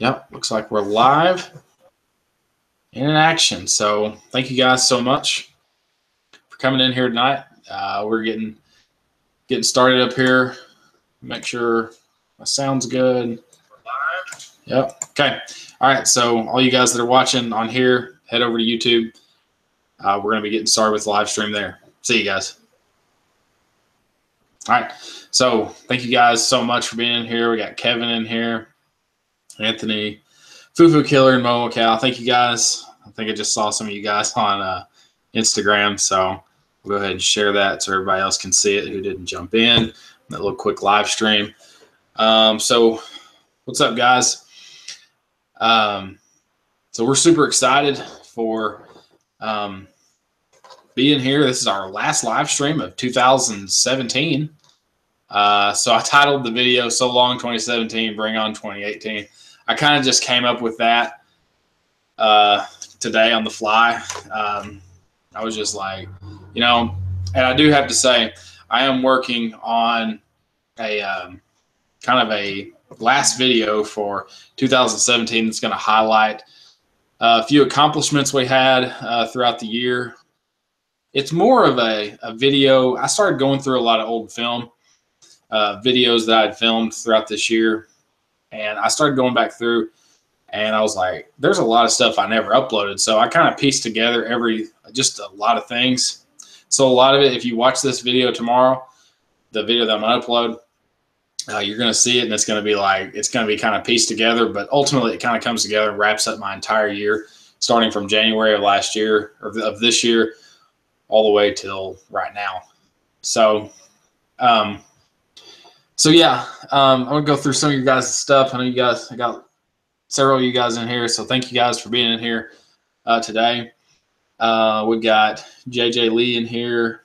Yep, looks like we're live and in action. So thank you guys so much for coming in here tonight. We're getting started up here. Make sure my sound's good. Yep. Okay. All right. So all you guys that are watching on here, head over to YouTube. We're going to be getting started with the live stream there. See you guys. All right. So thank you guys so much for being in here. We got Kevin in here, Anthony, Fufu Killer, and Momo Cow. Thank you guys. I think I just saw some of you guys on Instagram. So we'll go ahead and share that so everybody else can see it who didn't jump in. That little quick live stream. So what's up, guys? So we're super excited for being here. This is our last live stream of 2017. So I titled the video "So Long 2017, Bring On 2018." I kind of just came up with that today on the fly. I was just like, and I do have to say, I am working on a kind of a last video for 2017 that's going to highlight a few accomplishments we had throughout the year. It's more of a video. I started going through a lot of old film videos that I had filmed throughout this year, and I started going back through, and I was like, there's a lot of stuff I never uploaded. So I kind of pieced together just a lot of things. So a lot of it, if you watch this video tomorrow, the video that I'm going to upload, you're going to see it, and it's going to be kind of pieced together, but ultimately it kind of comes together and wraps up my entire year, starting from January of last year, or of this year, all the way till right now. So, yeah, I'm going to go through some of you guys' stuff. I know I got several of you guys in here, so thank you guys for being in here today. We got JJ Lee in here.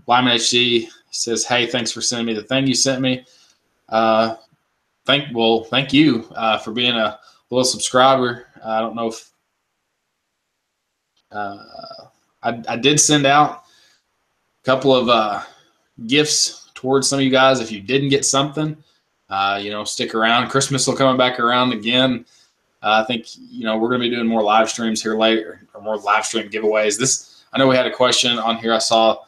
Lyman HD says, "Hey, thanks for sending me the thing you sent me." Thank you for being a little subscriber. I don't know if I did send out a couple of gifts towards some of you guys. If you didn't get something, stick around. Christmas will come back around again. I think, we're going to be doing more live streams here later, or more live stream giveaways. I know we had a question on here. I saw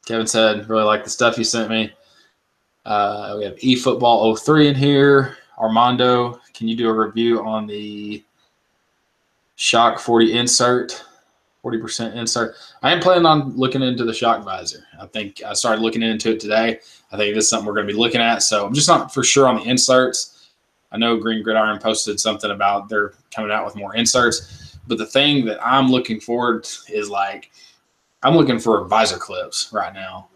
Kevin said, really like the stuff you sent me. We have eFootball 03 in here. Armando, can you do a review on the Shock 40% insert? I am planning on looking into the shock visor. I think I started looking into it today. I think this is something we're going to be looking at. So I'm just not for sure on the inserts. I know Green Gridiron posted something about they're coming out with more inserts. But the thing that I'm looking forward to is I'm looking for visor clips right now.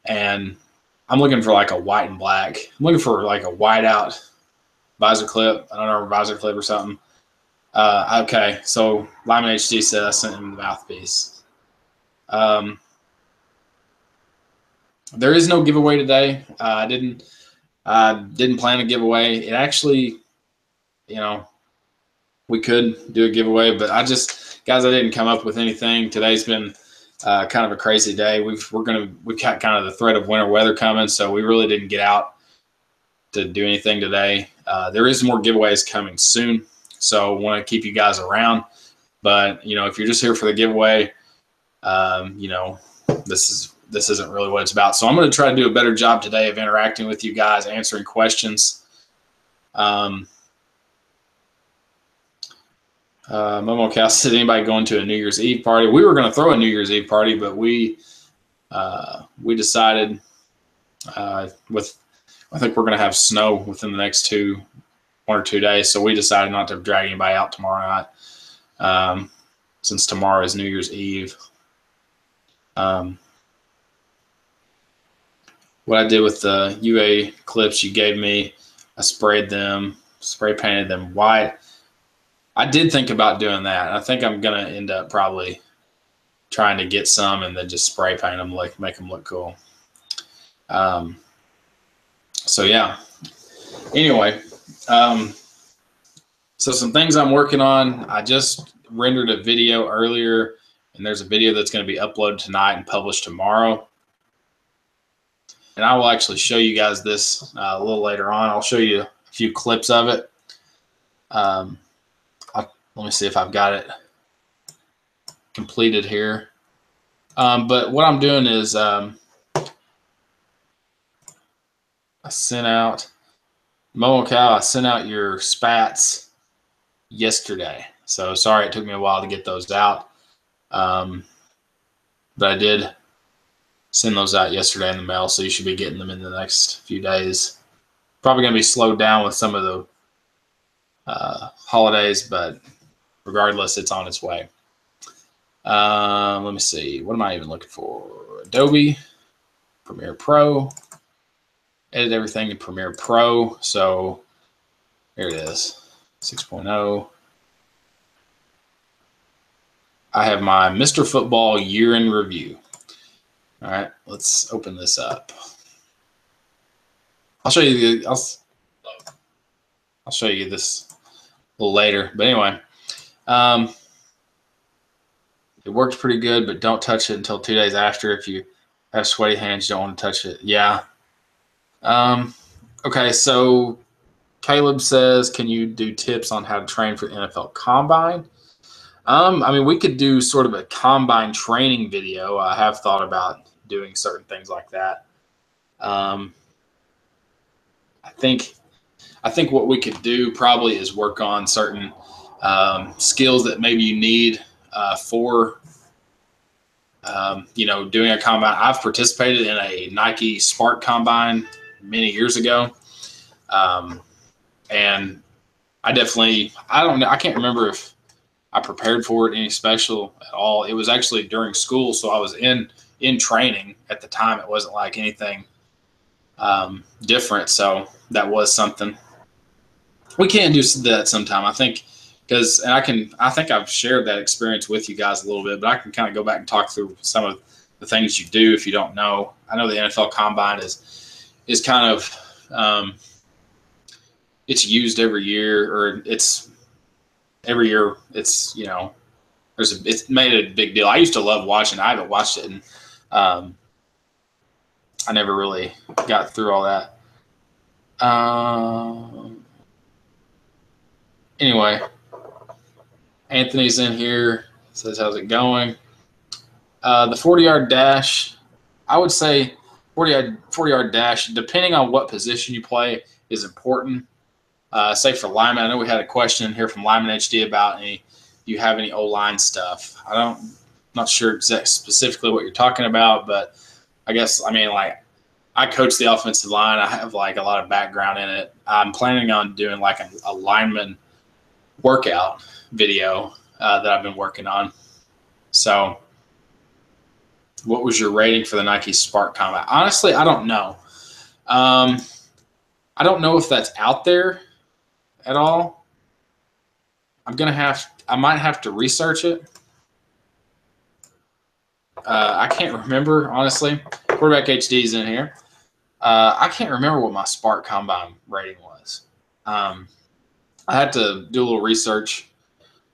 And I'm looking for a white and black. I'm looking for a white out visor clip. I don't know, a visor clip or something. Okay, so Lyman HD said I sent him the mouthpiece. There is no giveaway today. I didn't plan a giveaway. It actually, we could do a giveaway, but I didn't come up with anything. Today's been kind of a crazy day. We've got kind of the threat of winter weather coming, so we really didn't get out to do anything today. There is more giveaways coming soon, so I want to keep you guys around. But if you're just here for the giveaway, this isn't really what it's about. So I'm going to try to do a better job today of interacting with you guys, answering questions. Momo Cal said, anybody going to a New Year's Eve party? We were going to throw a New Year's Eve party, but we decided I think we're going to have snow within the next 1 or 2 days. So we decided not to drag anybody out tomorrow night, since tomorrow is New Year's Eve. What I did with the UA clips you gave me, I spray painted them white. I did think about doing that. I think I'm going to end up probably trying to get some and then just spray paint them, make them look cool. So yeah. Anyway, so some things I'm working on. I just rendered a video earlier, and there's a video that's going to be uploaded tonight and published tomorrow. and I will actually show you guys this a little later on. I'll show you a few clips of it. Let me see if I've got it completed here. But what I'm doing is I sent out Momo Cow. I sent out your spats yesterday. So sorry it took me a while to get those out. But I did send those out yesterday in the mail, so you should be getting them in the next few days. Probably going to be slowed down with some of the holidays, but regardless, it's on its way. Let me see. What am I even looking for? Adobe Premiere Pro. Edit everything in Premiere Pro. So here it is, 6.0. I have my Mr. Football year in review. All right, let's open this up. I'll show you. I'll show you this a little later. But anyway, it worked pretty good, but don't touch it until 2 days after. If you have sweaty hands, you don't want to touch it. Yeah. Okay, so Caleb says, can you do tips on how to train for the NFL Combine? I mean, we could do sort of a combine training video. I have thought about doing certain things like that. I think what we could do probably is work on certain skills that maybe you need for doing a combine. I've participated in a Nike Spark Combine many years ago, and I don't know. I can't remember if I prepared for it any special at all. It was actually during school, so I was in training at the time. It wasn't like anything different, so that was something. We can do that sometime, I think, because I think I've shared that experience with you guys a little bit, but I can kind of go back and talk through some of the things you do if you don't know. I know the NFL Combine is kind of it's used every year, or it's every year. It's it's made a big deal. I used to love watching. I haven't watched it, and I never really got through all that. Anyway, Anthony's in here, says, how's it going? The 40-yard dash, I would say 40-yard dash, depending on what position you play, is important. Say for lineman, I know we had a question here from Lyman HD about do you have any O-line stuff? I'm not sure specifically what you're talking about, but I guess, I coach the offensive line. I have like a lot of background in it. I'm planning on doing like a lineman workout video that I've been working on. So what was your rating for the Nike Spark Combine? Honestly, I don't know. I don't know if that's out there at all. I might have to research it. I can't remember, honestly. Quarterback HD's in here. I can't remember what my Spark Combine rating was. I had to do a little research,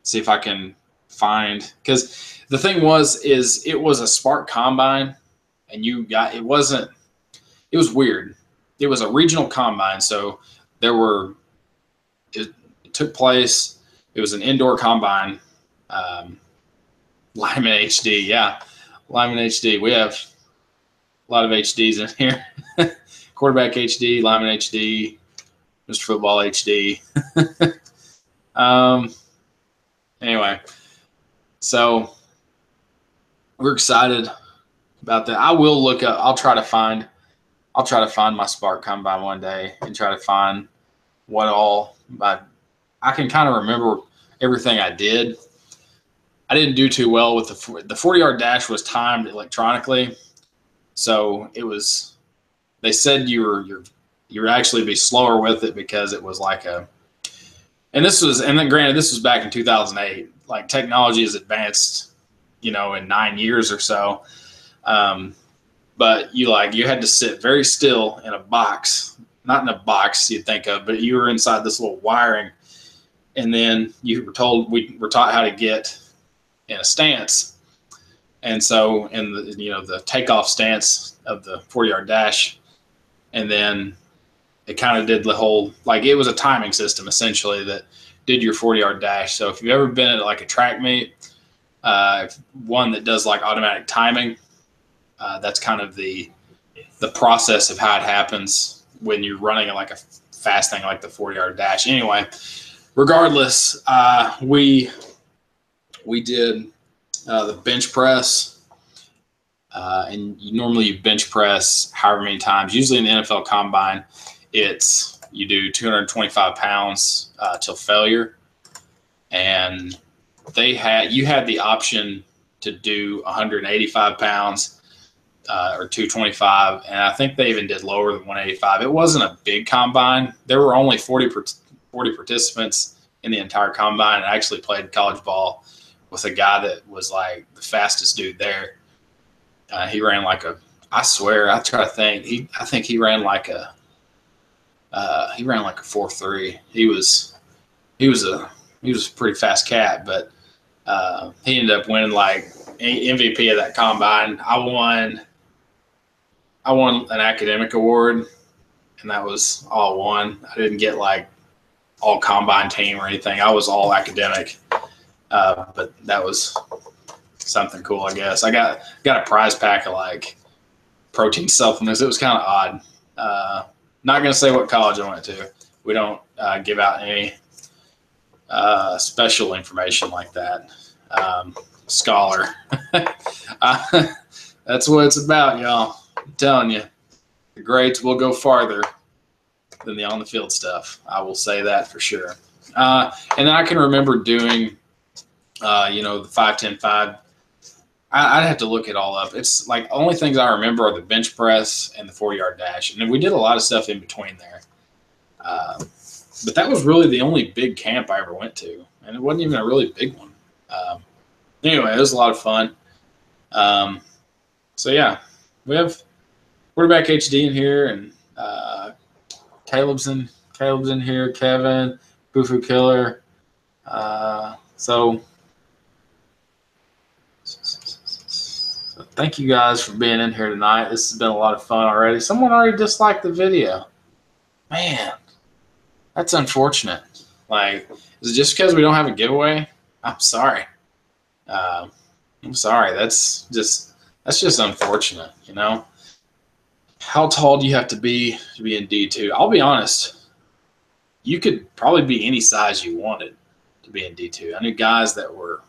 see if I can find, because the thing is it was a Spark Combine, and it was weird. It was a regional combine, so it took place. It was an indoor combine. Lyman HD, yeah, Lyman HD. We have a lot of HDs in here. Quarterback HD, Lyman HD, Mr. Football HD. Anyway, so we're excited about that. I will look up. I'll try to find my Spark Combine one day and try to find what all. I can kind of remember everything I did. I didn't do too well with the 40-yard dash was timed electronically, so it was. They said you would actually be slower with it because it was like and then granted, this was back in 2008. Like, technology has advanced, in 9 years or so. But you had to sit very still in a box, not in a box you'd think of, but you were inside this little wiring. And then we were taught how to get in a stance. And so in the takeoff stance of the 40-yard dash, and then it kind of did the whole, like, it was a timing system essentially that did your 40-yard dash. So if you've ever been at like a track meet, one that does like automatic timing, that's kind of the process of how it happens when you're running like a fast thing like the 40-yard dash. Anyway, regardless, we did the bench press, and normally you bench press however many times. Usually in the NFL Combine, you do 225 pounds till failure, and you had the option to do 185 pounds or 225, and I think they even did lower than 185. It wasn't a big combine. There were only 40 participants in the entire combine. I actually played college ball with a guy that was like the fastest dude there. He ran like I swear, I try to think. I think he ran like a 4.3. He was a pretty fast cat, but he ended up winning like MVP of that combine. I won an academic award, and that was all I won. I didn't get like all combine team or anything. I was all academic, but that was something cool, I guess. I got a prize pack of like protein supplements. It was kind of odd. Not going to say what college I went to. We don't give out any special information like that. Scholar. That's what it's about, y'all. I'm telling you, the grades will go farther than the on the field stuff. I will say that for sure. And then I can remember doing, the 5-10-5. I'd have to look it all up. It's like only things I remember are the bench press and the 40-yard dash. And then we did a lot of stuff in between there. But that was really the only big camp I ever went to. And it wasn't even a really big one. Anyway, it was a lot of fun. So yeah, we have quarterback HD in here, and Caleb's in here, Kevin, Fufu Killer. So thank you guys for being in here tonight. This has been a lot of fun already. Someone already disliked the video. Man, that's unfortunate. Like, is it just because we don't have a giveaway? I'm sorry. I'm sorry. That's just unfortunate, you know? How tall do you have to be in D2? I'll be honest. You could probably be any size you wanted to be in D2. I knew guys that were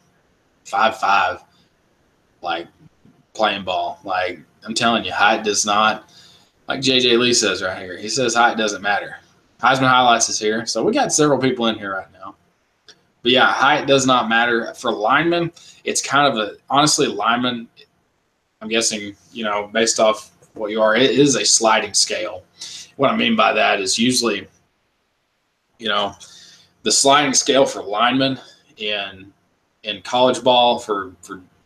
5'5", like, playing ball. Like, I'm telling you, height does not, like JJ Lee says right here. He says height doesn't matter. Heisman Highlights is here. So we got several people in here right now. But yeah, height does not matter. For linemen, it's kind of honestly, linemen, I'm guessing, based off what you are, it is a sliding scale. What I mean by that is usually, the sliding scale for linemen in college ball for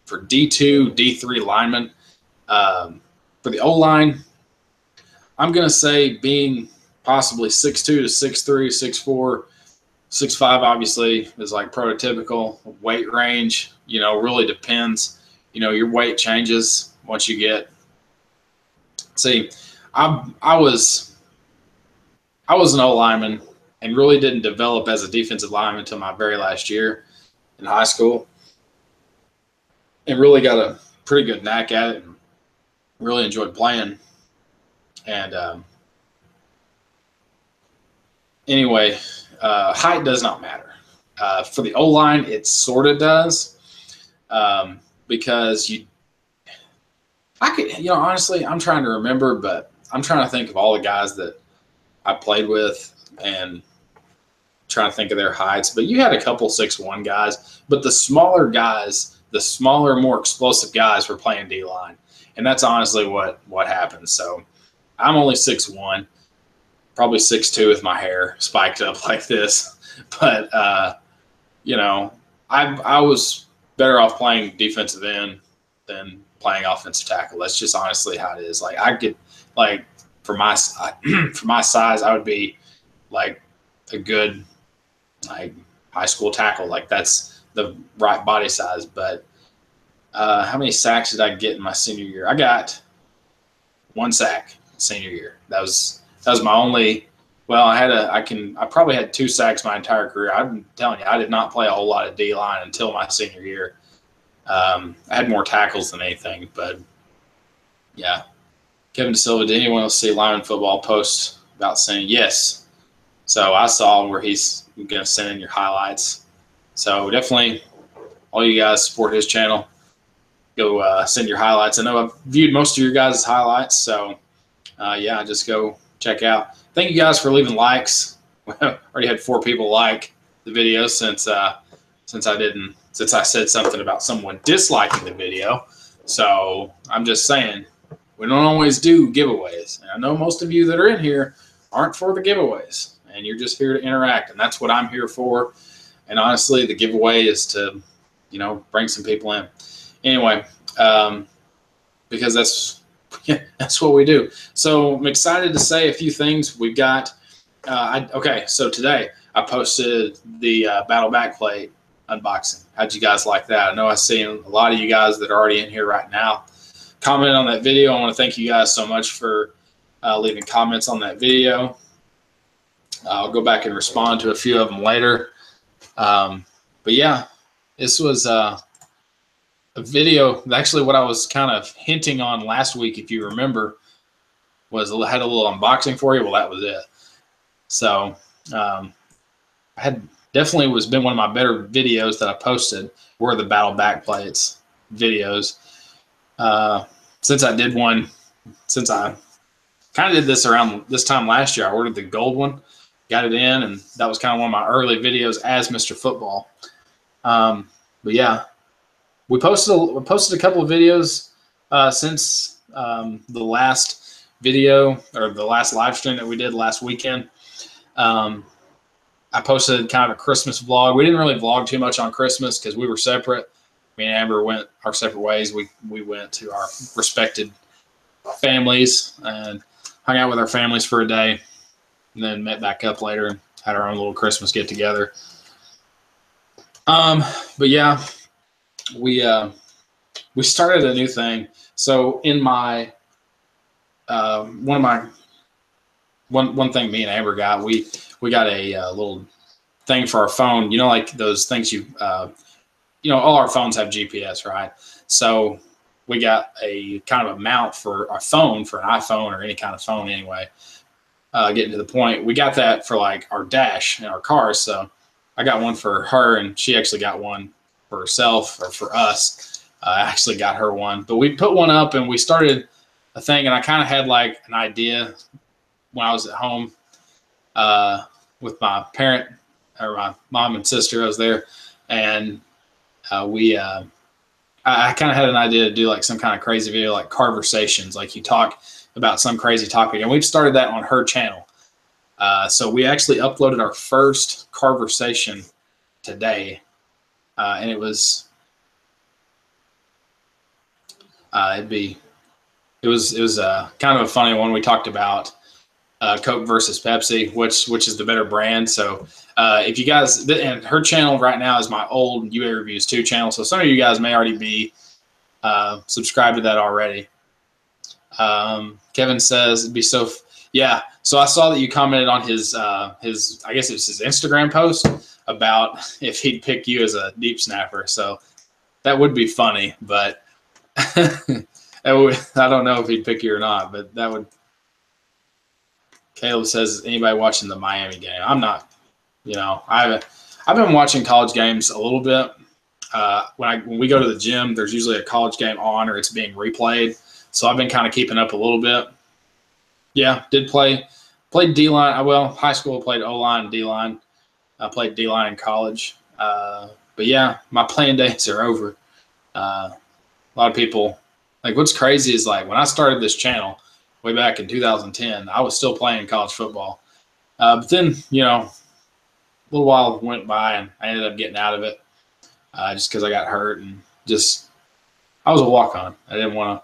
D2, D3 linemen, for the O-line, I'm going to say being possibly 6'2" to 6'3", 6'4", 6'5", obviously, is like prototypical. Weight range, really depends. Your weight changes once you get. See, I was an O lineman and really didn't develop as a defensive lineman until my very last year in high school, and really got a pretty good knack at it and really enjoyed playing. And anyway, height does not matter. For the O-line, it sort of does, because honestly, I'm trying to remember, but I'm trying to think of all the guys that I played with and trying to think of their heights. But you had a couple 6'1" guys, but the smaller guys, the smaller, more explosive guys were playing D-line. And that's honestly what happens. So I'm only 6'1", probably 6'2" with my hair spiked up like this. But, I was better off playing defensive end than playing offensive tackle. That's just honestly how it is. Like, I could, like, for my size, I would be like a good, like, high school tackle. Like, that's the right body size. But how many sacks did I get in my senior year? I got 1 sack. senior year. That was my only. Well, I probably had 2 sacks my entire career. I'm telling you, I did not play a whole lot of D line until my senior year. I had more tackles than anything, but yeah. Kevin DeSilva, did anyone else see Lyman football post about saying yes? So I saw where he's going to send in your highlights. So definitely, all you guys support his channel. Go send your highlights. I know I've viewed most of your guys' highlights, so yeah, just go check out. Thank you guys for leaving likes. We already had 4 people like the video since I said something about someone disliking the video. So I'm just saying, we don't always do giveaways. And I know most of you that are in here aren't for the giveaways, and you're just here to interact, and that's what I'm here for. And honestly, the giveaway is to, bring some people in. Anyway, because that's what we do. So I'm excited to say a few things. We've got, okay, so today I posted the Battle Backplate unboxing. How'd you guys like that? I know I've seen a lot of you guys that are already in here right now comment on that video. I want to thank you guys so much for leaving comments on that video. I'll go back and respond to a few of them later. But yeah, this was a video. Actually, what I was kind of hinting on last week, if you remember, was I had a little unboxing for you. Well, that was it. So I had definitely been one of my better videos that I posted were the Battle Backplates videos. Since I kind of did this around this time last year, I ordered the gold one, got it in, and that was kind of one of my early videos as Mr. Football. But yeah, we posted a couple of videos since the last video, or the last live stream that we did last weekend. I posted kind of a Christmas vlog. We didn't really vlog too much on Christmas because we were separate. Me and Amber went our separate ways. We went to our respected families and hung out with our families for a day, and then met back up later and had our own little Christmas get together. But yeah, we started a new thing. So in my one thing me and Amber got, we got a little thing for our phone. Like those things all our phones have GPS, right? So we got a kind of a mount for our phone, for an iPhone or any kind of phone anyway. Getting to the point, we got that for like our dash in our cars. So I got one for her, and she actually got one for herself, or for us. I actually got her one, but we put one up and we started a thing, and I kind of had like an idea when I was at home with my parent, or my mom and sister. I was there, and I kind of had an idea to do like some kind of crazy video, like conversations, like you talk about some crazy topic, and we've started that on her channel. So we actually uploaded our first conversation today, and it was kind of a funny one. We talked about Coke versus Pepsi, which is the better brand. So if you guys, and her channel right now is my old UA Reviews 2 channel. So some of you guys may already be subscribed to that already. Kevin says it'd be so, yeah. So I saw that you commented on his, I guess it was his Instagram post about if he'd pick you as a deep snapper. So that would be funny, but I don't know if he'd pick you or not, but that would. Caleb says, anybody watching the Miami game? I'm not, I've been watching college games a little bit. When we go to the gym, there's usually a college game on, or it's being replayed. So I've been kind of keeping up a little bit. Yeah, played D-line. Well, high school played O-line and D-line. I played D-line in college. But yeah, my playing days are over. A lot of people, like, what's crazy is, like, when I started this channel way back in 2010, I was still playing college football. But then, a little while went by, and I ended up getting out of it just because I got hurt, and I was a walk-on. I didn't want to.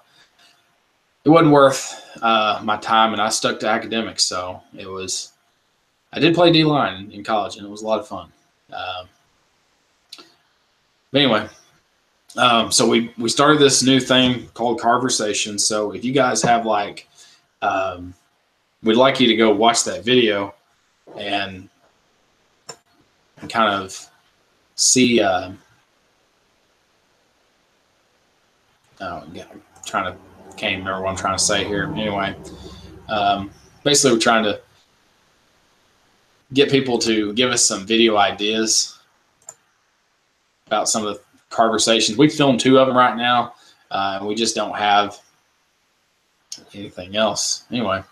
It wasn't worth my time, and I stuck to academics. So I did play D-line in college, and it was a lot of fun. But anyway, so we started this new thing called Conversations. So if you guys have like we'd like you to go watch that video and kind of see. Oh, yeah, can't even remember what I'm trying to say here. Anyway, basically, we're trying to get people to give us some video ideas about some of the conversations. We filmed 2 of them right now. We just don't have anything else. Anyway.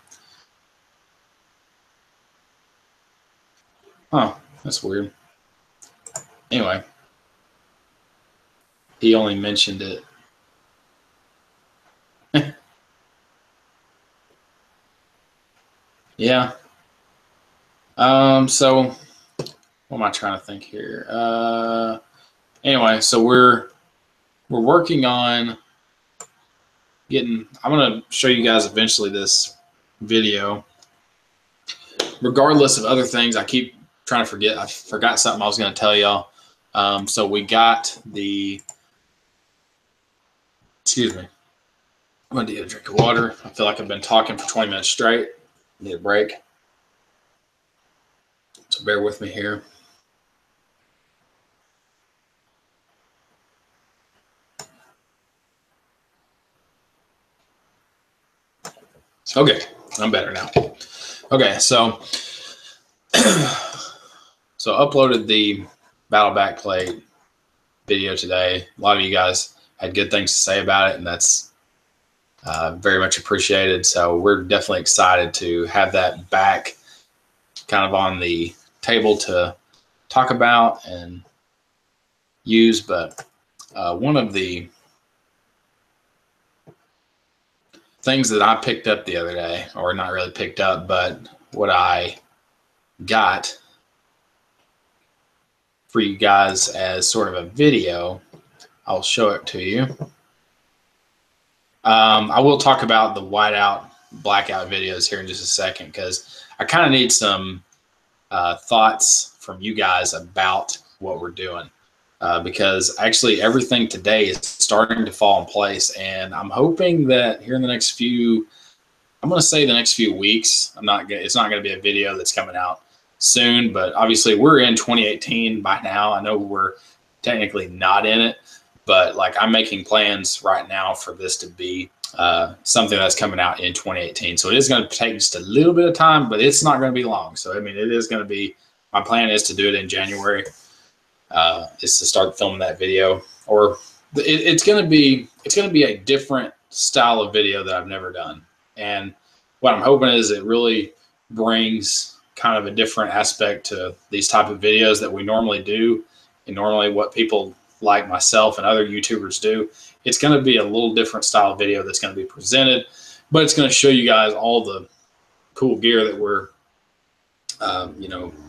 Huh, that's weird. Anyway. He only mentioned it. Yeah. So what am I trying to think here? Anyway, so we're working on getting, I'm going to show you guys eventually this video. Regardless of other things, I keep trying to forget. I forgot something I was going to tell y'all. So we got the, excuse me. I'm going to get a drink of water. I feel like I've been talking for 20 minutes straight. Need a break. So bear with me here. Okay, I'm better now. Okay, so uploaded the battle backplate video today. A lot of you guys had good things to say about it, and that's very much appreciated. So we're definitely excited to have that back kind of on the table to talk about and use. But one of the things that I picked up the other day, or not really picked up, but what I got for you guys as sort of a video, I'll show it to you. I will talk about the whiteout, blackout videos here in just a second, because I kind of need some thoughts from you guys about what we're doing. Because actually everything today is starting to fall in place, and I'm hoping that here in the next few, I'm going to say the next few weeks, it's not going to be a video that's coming out soon, but obviously we're in 2018 by now. I know we're technically not in it, but like I'm making plans right now for this to be something that's coming out in 2018. So it is going to take just a little bit of time, but it's not going to be long. So I mean, it is going to be, my plan is to do it in January. Is to start filming that video, or it's going to be a different style of video that I've never done. And what I'm hoping is it really brings kind of a different aspect to these type of videos that we normally do, and normally what people like myself and other YouTubers do. It's going to be a little different style of video that's going to be presented, but it's going to show you guys all the cool gear that we're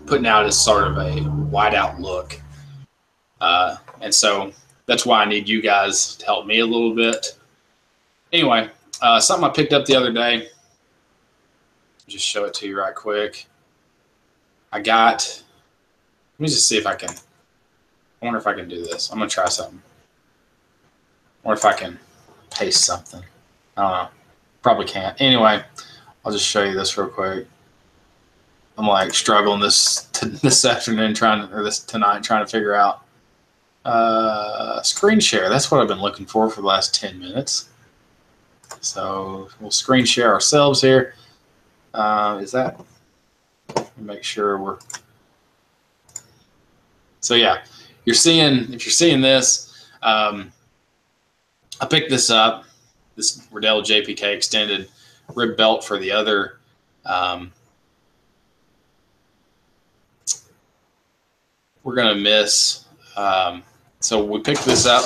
putting out as sort of a whiteout look. And so that's why I need you guys to help me a little bit. Anyway, something I picked up the other day, just show it to you right quick. Let me just see if I can, I wonder if I can do this. I'm going to try something. I wonder if I can paste something. I don't know. Probably can't. Anyway, I'll just show you this real quick. I'm like struggling this afternoon tonight trying to figure out screen share. That's what I've been looking for the last 10 minutes. So we'll screen share ourselves here. Is that? Make sure we're. So yeah, if you're seeing this, I picked this up. This Riddell JPK extended rib belt for the other. We're gonna miss. So we picked this up.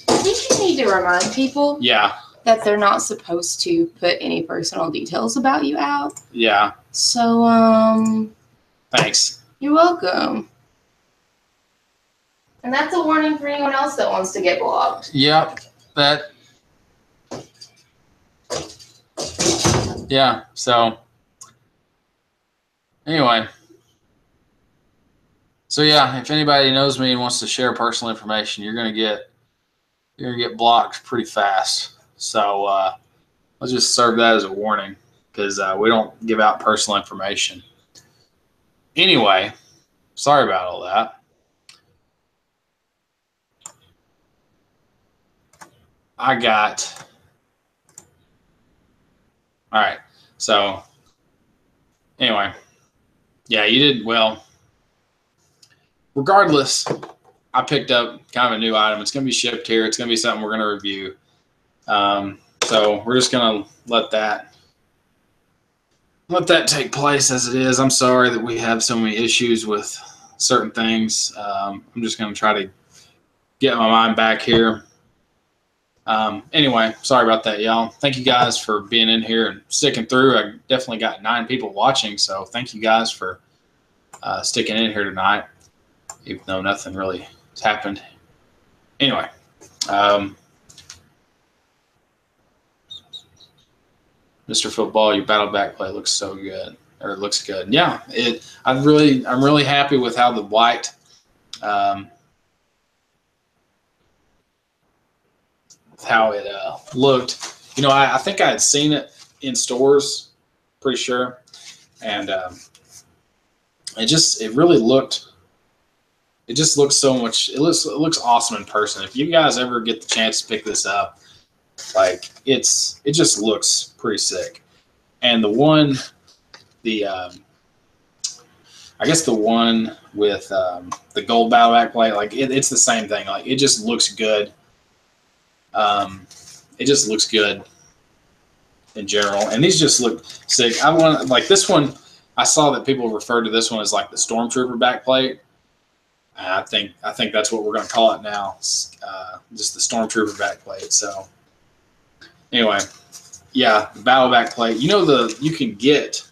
I think you need to remind people. Yeah. That they're not supposed to put any personal details about you out. Yeah. So, thanks. You're welcome. And that's a warning for anyone else that wants to get blocked. Yep. Yeah. So, anyway. So yeah, if anybody knows me and wants to share personal information, you're gonna get blocked pretty fast. So let I'll just serve that as a warning because we don't give out personal information. Anyway, sorry about all that. All right. So anyway, yeah, you did well. Regardless, I picked up kind of a new item. It's going to be shipped here. It's going to be something we're going to review. So we're just going to let that take place as it is. I'm sorry that we have so many issues with certain things. I'm just going to try to get my mind back here. Anyway, sorry about that, y'all. Thank you guys for being in here and sticking through. I definitely got 9 people watching, so thank you guys for sticking in here tonight, even though nothing really has happened. Anyway, Mr. Football, your battle back play looks so good, or it looks good. Yeah, I'm really happy with how the white. How it looked. You know, I think I had seen it in stores, pretty sure, and it just looks so much. It looks awesome in person. If you guys ever get the chance to pick this up, like it just looks pretty sick. And the one with the gold battle back plate, like it's the same thing. Like it just looks good. It just looks good in general, and these just look sick. I want like this one. I saw that people refer to this one as like the Stormtrooper backplate. I think that's what we're going to call it now. Just the Stormtrooper backplate. So anyway, yeah, the battle backplate. You know you can get.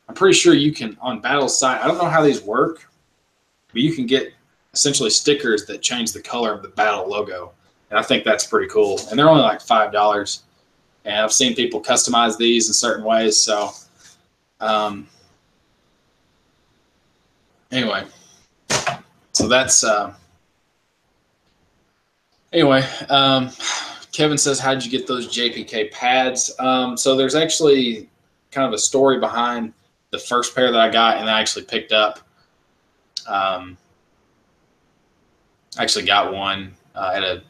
I'm pretty sure you can on Battle's site. I don't know how these work, but you can get essentially stickers that change the color of the Battle logo. And I think that's pretty cool. And they're only like $5. And I've seen people customize these in certain ways. So anyway, so that's Kevin says, how did you get those JPK pads? So there's actually kind of a story behind the first pair that I got and I actually picked up. Actually got one at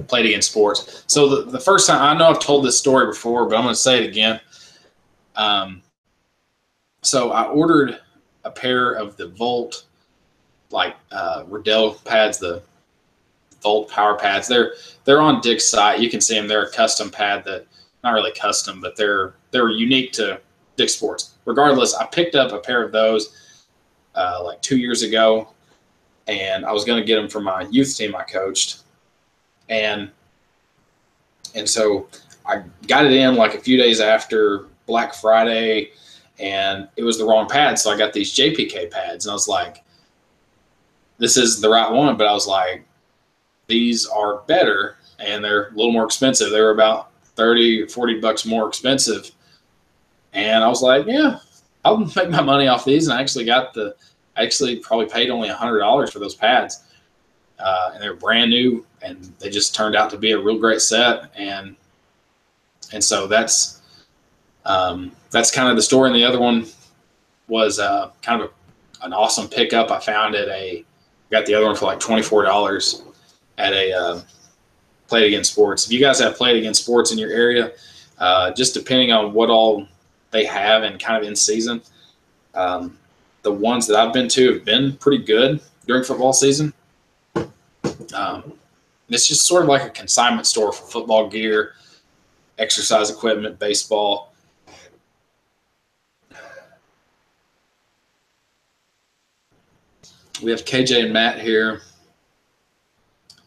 Played Against Sports. So the first time, I know I've told this story before, but I'm going to say it again. So I ordered a pair of the Volt, like Riddell pads, the Volt power pads. They're on Dick's site. You can see them. They're a custom pad that, not really custom, but they're unique to Dick's Sports. Regardless, I picked up a pair of those like 2 years ago, and I was going to get them for my youth team I coached. And so I got it in like a few days after Black Friday, and it was the wrong pad. So I got these JPK pads, and I was like, this is the right one. But I was like, these are better, and they're a little more expensive. They were about $30 or $40 more expensive. And I was like, yeah, I'll make my money off these. And I actually probably paid only $100 for those pads. And they were brand new, and they just turned out to be a real great set. And so that's kind of the story. And the other one was kind of an awesome pickup. I found got the other one for like $24 at a Played Against Sports. If you guys have Played Against Sports in your area, just depending on what all they have and kind of in season, the ones that I've been to have been pretty good during football season. It's just sort of like a consignment store for football gear, exercise equipment, baseball. We have KJ and Matt here.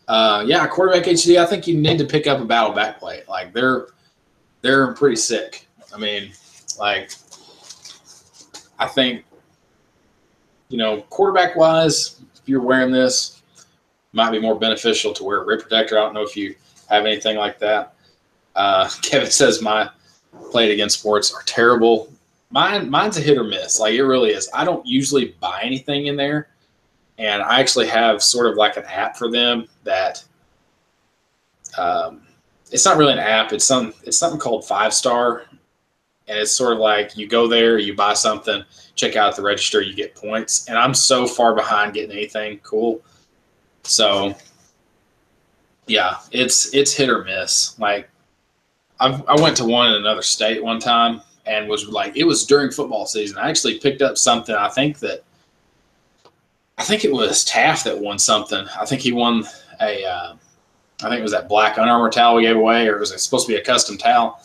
Yeah, quarterback HD. I think you need to pick up a battle backplate. Like they're pretty sick. I mean, like I think, quarterback wise, if you're wearing this, might be more beneficial to wear a rib protector. I don't know if you have anything like that. Kevin says my Played Against Sports are terrible. Mine's a hit or miss. Like it really is. I don't usually buy anything in there. And I actually have sort of like an app for them that it's not really an app. It's something called 5-Star, and it's sort of like you go there, you buy something, check out at the register, you get points. And I'm so far behind getting anything cool. So yeah, it's hit or miss. Like I went to one in another state one time and was like, it was during football season. I actually picked up something. I think it was Taft that won something. I think he won I think it was that black Under Armour towel we gave away, or it was supposed to be a custom towel.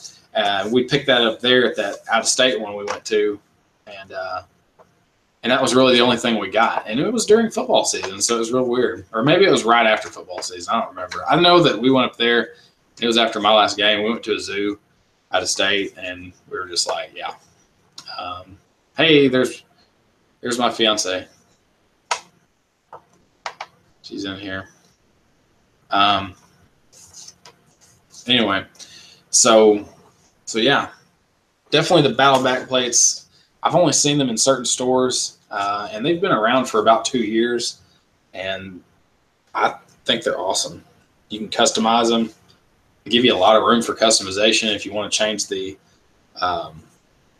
We picked that up there at that out-of-state one we went to, and that was really the only thing we got. And it was during football season, so it was real weird. Or maybe it was right after football season. I don't remember. I know that we went up there. It was after my last game. We went to a zoo out of state, and we were just like, yeah. Hey, there's my fiance. She's in here. Anyway, so yeah, definitely the battle back plates. I've only seen them in certain stores, and they've been around for about 2 years, and I think they're awesome. You can customize them. They give you a lot of room for customization. If you want to change the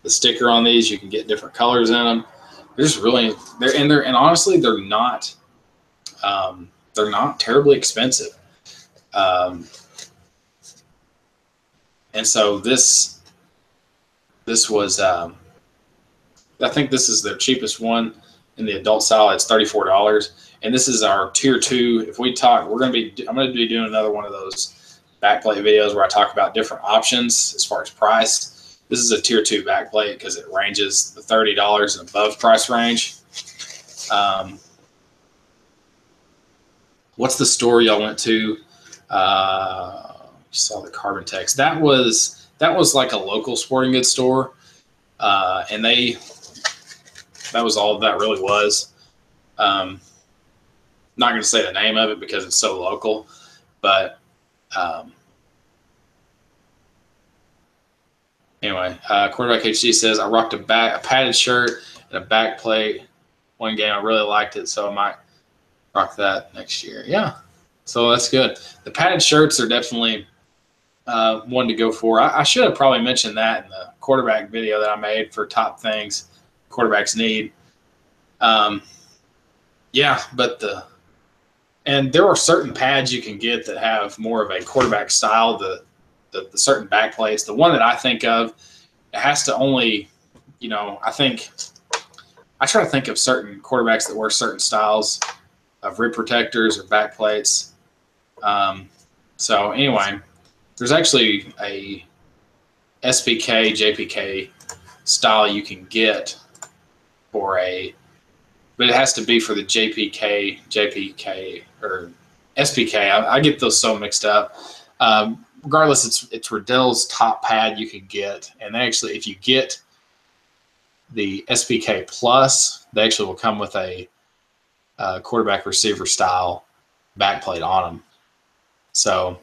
sticker on these, you can get different colors in them. They're just really and honestly, they're not terribly expensive. And so this was, I think this is their cheapest one in the adult style. It's $34. And this is our tier 2. If we talk, I'm going to be doing another one of those backplate videos where I talk about different options as far as price. This is a tier 2 backplate because it ranges the $30 and above price range. What's the store y'all went to? Saw the Carbon Tex. That was like a local sporting goods store, and that was all that really was. Not going to say the name of it because it's so local, but anyway, Quarterback HD says, I rocked a padded shirt and a back plate one game. I really liked it, so I might rock that next year. Yeah, so that's good. The padded shirts are definitely one to go for. I should have probably mentioned that in the quarterback video that I made for top things quarterbacks need. Yeah, but and there are certain pads you can get that have more of a quarterback style. The certain back plates. The one that I think of, it has to only, I try to think of certain quarterbacks that wear certain styles of rib protectors or back plates. So anyway, there's actually a SPK, JPK style you can get for but it has to be for the JPK, or SPK. I get those so mixed up. Regardless, it's Riddell's top pad you can get. And actually, if you get the SPK Plus, they actually will come with a quarterback receiver style backplate on them. So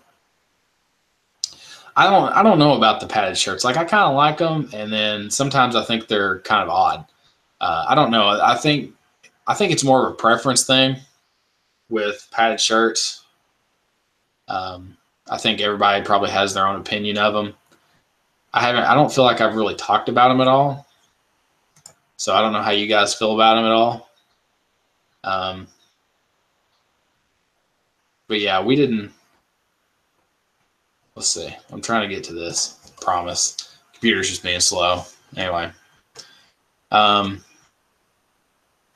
I don't know about the padded shirts. Like, I kind of like them, and then sometimes I think they're kind of odd. I don't know. I think it's more of a preference thing with padded shirts. I think everybody probably has their own opinion of them. I don't feel like I've really talked about them at all. So I don't know how you guys feel about them at all. But yeah, we didn't. Let's see. I'm trying to get to this. I promise. Computer's just being slow. Anyway.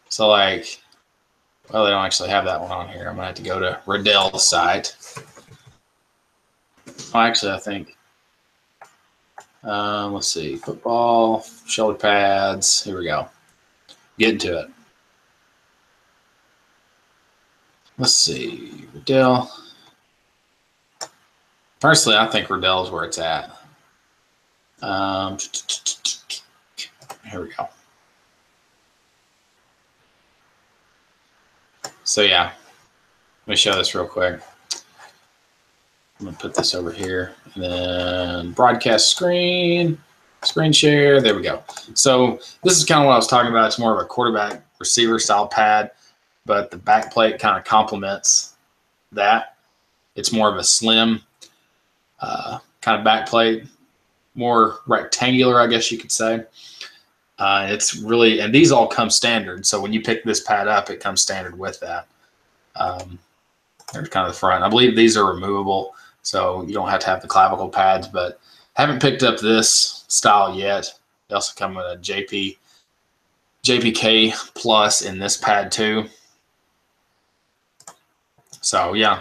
So like, well, they don't actually have that one on here. I'm gonna have to go to Riddell's site. Oh, actually, I think. Let's see. Football, shoulder pads. Here we go. Getting to it. Let's see. Riddell. Personally, I think Riddell is where it's at. Here we go. So yeah, let me show this real quick. I'm gonna put this over here, and then broadcast screen share. There we go. So this is kind of what I was talking about. It's more of a quarterback receiver style pad, but the back plate kind of complements that. It's more of a slim kind of back plate, more rectangular, I guess you could say. It's really, and these all come standard. So when you pick this pad up, it comes standard with that. There's kind of the front. I believe these are removable, so you don't have to have the clavicle pads, but haven't picked up this style yet. They also come with a JPK Plus in this pad too. So yeah,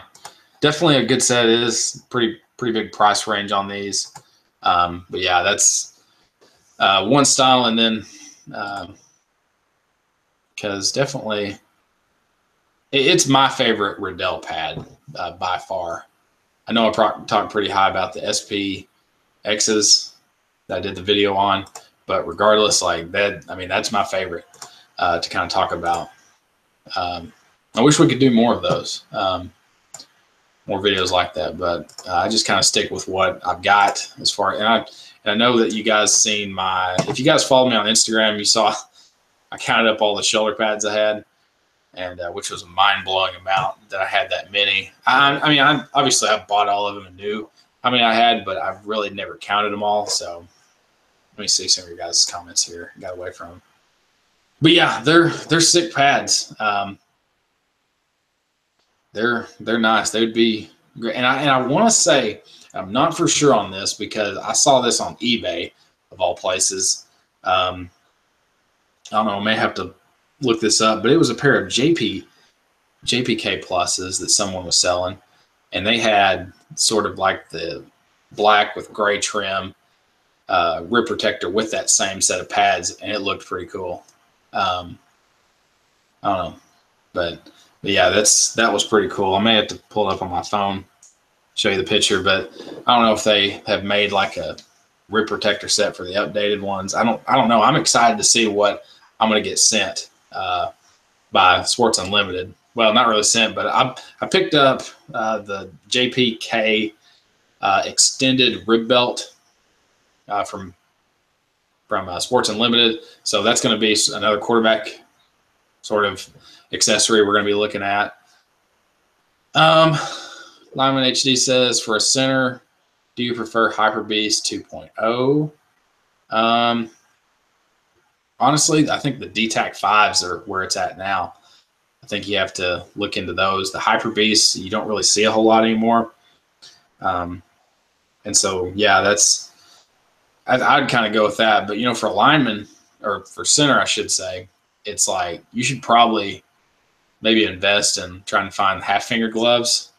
definitely a good set. It is pretty big price range on these. But yeah, that's one style, and then because definitely it's my favorite Riddell pad by far. I know I talked pretty high about the SPXs that I did the video on, but regardless, like that, I mean, that's my favorite to kind of talk about. I wish we could do more of those, more videos like that, but I just kind of stick with what I've got as far. And I know that you guys seen if you guys follow me on Instagram, you saw I counted up all the shoulder pads I had, and which was a mind-blowing amount that I had that many. I mean, obviously I bought all of them and knew how many I had, but I've really never counted them all. So let me see some of your guys' comments here. Got away from them. But yeah, they're sick pads. They're nice. They would be great. And I want to say, I'm not for sure on this because I saw this on eBay of all places. I don't know. I may have to look this up, but it was a pair of JPK Pluses that someone was selling, and they had sort of like the black with gray trim rib protector with that same set of pads, and it looked pretty cool. I don't know, but yeah, that was pretty cool. I may have to pull it up on my phone, show you the picture, but I don't know if they have made like a rib protector set for the updated ones. I don't know. I'm excited to see what I'm going to get sent by Sports Unlimited. Well, not really sent, but I picked up the JPK extended rib belt from Sports Unlimited. So that's going to be another quarterback sort of accessory we're going to be looking at. Lyman HD says, for a center, do you prefer Hyper Beast 2.0? Honestly, I think the DTAC 5s are where it's at now. I think you have to look into those. The Hyper Beasts, you don't really see a whole lot anymore. And so, yeah, I'd kind of go with that. But, you know, for lineman, or for center, I should say, it's like you should probably maybe invest in trying to find half-finger gloves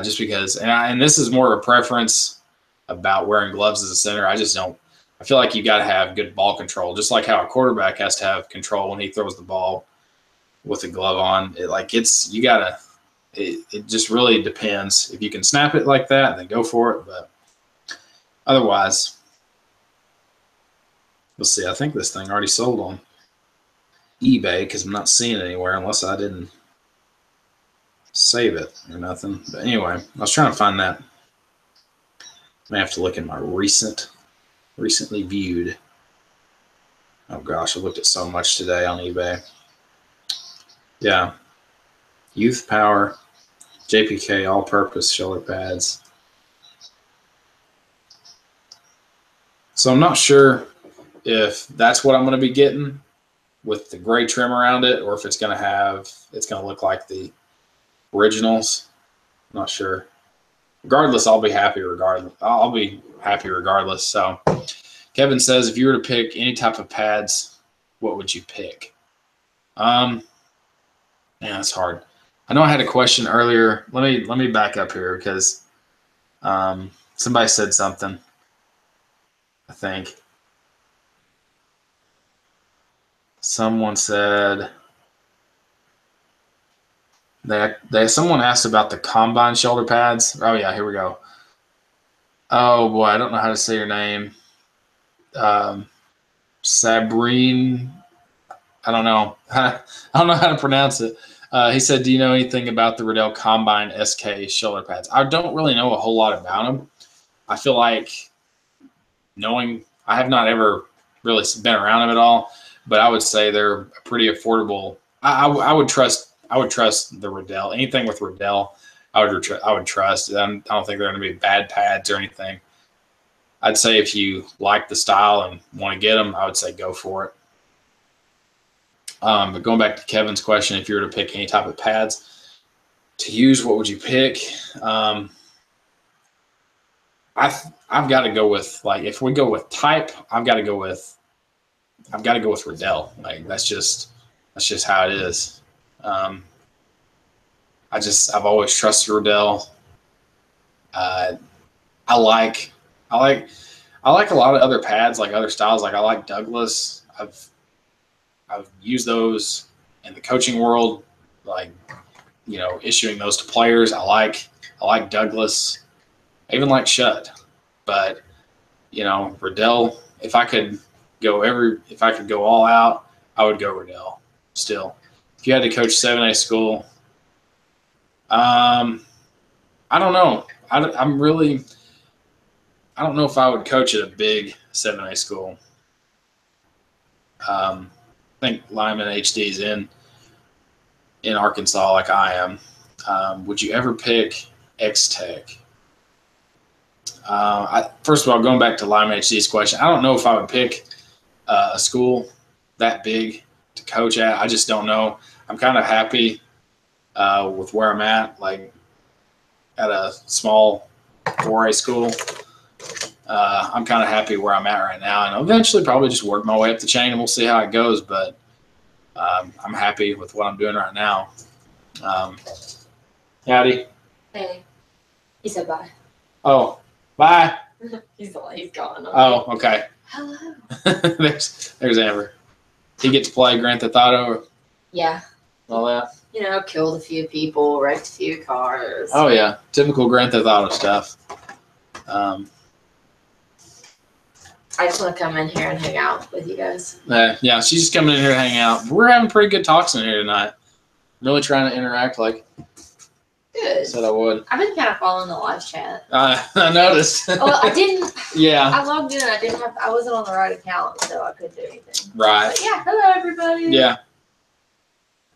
just because – and this is more of a preference about wearing gloves as a center. I feel like you got to have good ball control, just like how a quarterback has to have control when he throws the ball with the glove on. It just really depends. If you can snap it like that, then go for it. But otherwise, let's see. I think this thing already sold on eBay because I'm not seeing it anywhere unless I didn't save it or nothing. But anyway, I was trying to find that. I may have to look in my recently viewed. Oh gosh, I looked at so much today on eBay. Yeah. Youth Power, JPK all-purpose shoulder pads. So I'm not sure if that's what I'm going to be getting with the gray trim around it, or if it's going to look like the originals. I'm not sure. Regardless, I'll be happy regardless. I'll be happy regardless. So Kevin says, if you were to pick any type of pads, what would you pick? Man, that's hard. I know I had a question earlier. Let me back up here because somebody said something. I think someone said someone asked about the combine shoulder pads. Oh yeah, here we go. Oh boy, I don't know how to say your name. Sabrine. I don't know. I don't know how to pronounce it. He said, do you know anything about the Riddell Combine SK shoulder pads? I don't really know a whole lot about them. I feel like I have not ever really been around them at all, but I would say they're pretty affordable. I would trust the Riddell. Anything with Riddell, I would trust. I don't think they're going to be bad pads or anything. I'd say if you like the style and want to get them, I would say go for it. But going back to Kevin's question, if you were to pick any type of pads to use, what would you pick? I've got to go with, like, if we go with type, I've got to go with Riddell. Like, that's just how it is. I've always trusted Riddell. I like a lot of other pads, like other styles. Like I like Douglas. I've used those in the coaching world, like, you know, issuing those to players. I like Douglas. I even like Shutt. But, you know, Riddell, if I could go all out, I would go Riddell still. If you had to coach 7A school, I don't know. I don't know if I would coach at a big 7A school. I think Lyman HD is in Arkansas like I am. Would you ever pick X-Tech? First of all, going back to Lyman HD's question, I don't know if I would pick a school that big to coach at. I just don't know. I'm kind of happy with where I'm at, like at a small 4A school. I'm kind of happy where I'm at right now, and I'll eventually probably just work my way up the chain, and we'll see how it goes. But I'm happy with what I'm doing right now. Howdy. Hey. He said bye. Oh, bye. He's gone. Oh, okay. Hello. there's Amber. He get to play Grand Theft Auto. Yeah. All that. You know, killed a few people, wrecked a few cars. Oh yeah, typical Grand Theft Auto stuff. I just want to come in here and hang out with you guys. Yeah, she's just coming in here to hang out. We're having pretty good talks in here tonight. Really trying to interact like Good. said I would. I've been kind of following the live chat. I noticed. Well, I didn't. Yeah. I logged in. I wasn't on the right account, so I couldn't do anything. Right. But yeah. Hello, everybody. Yeah.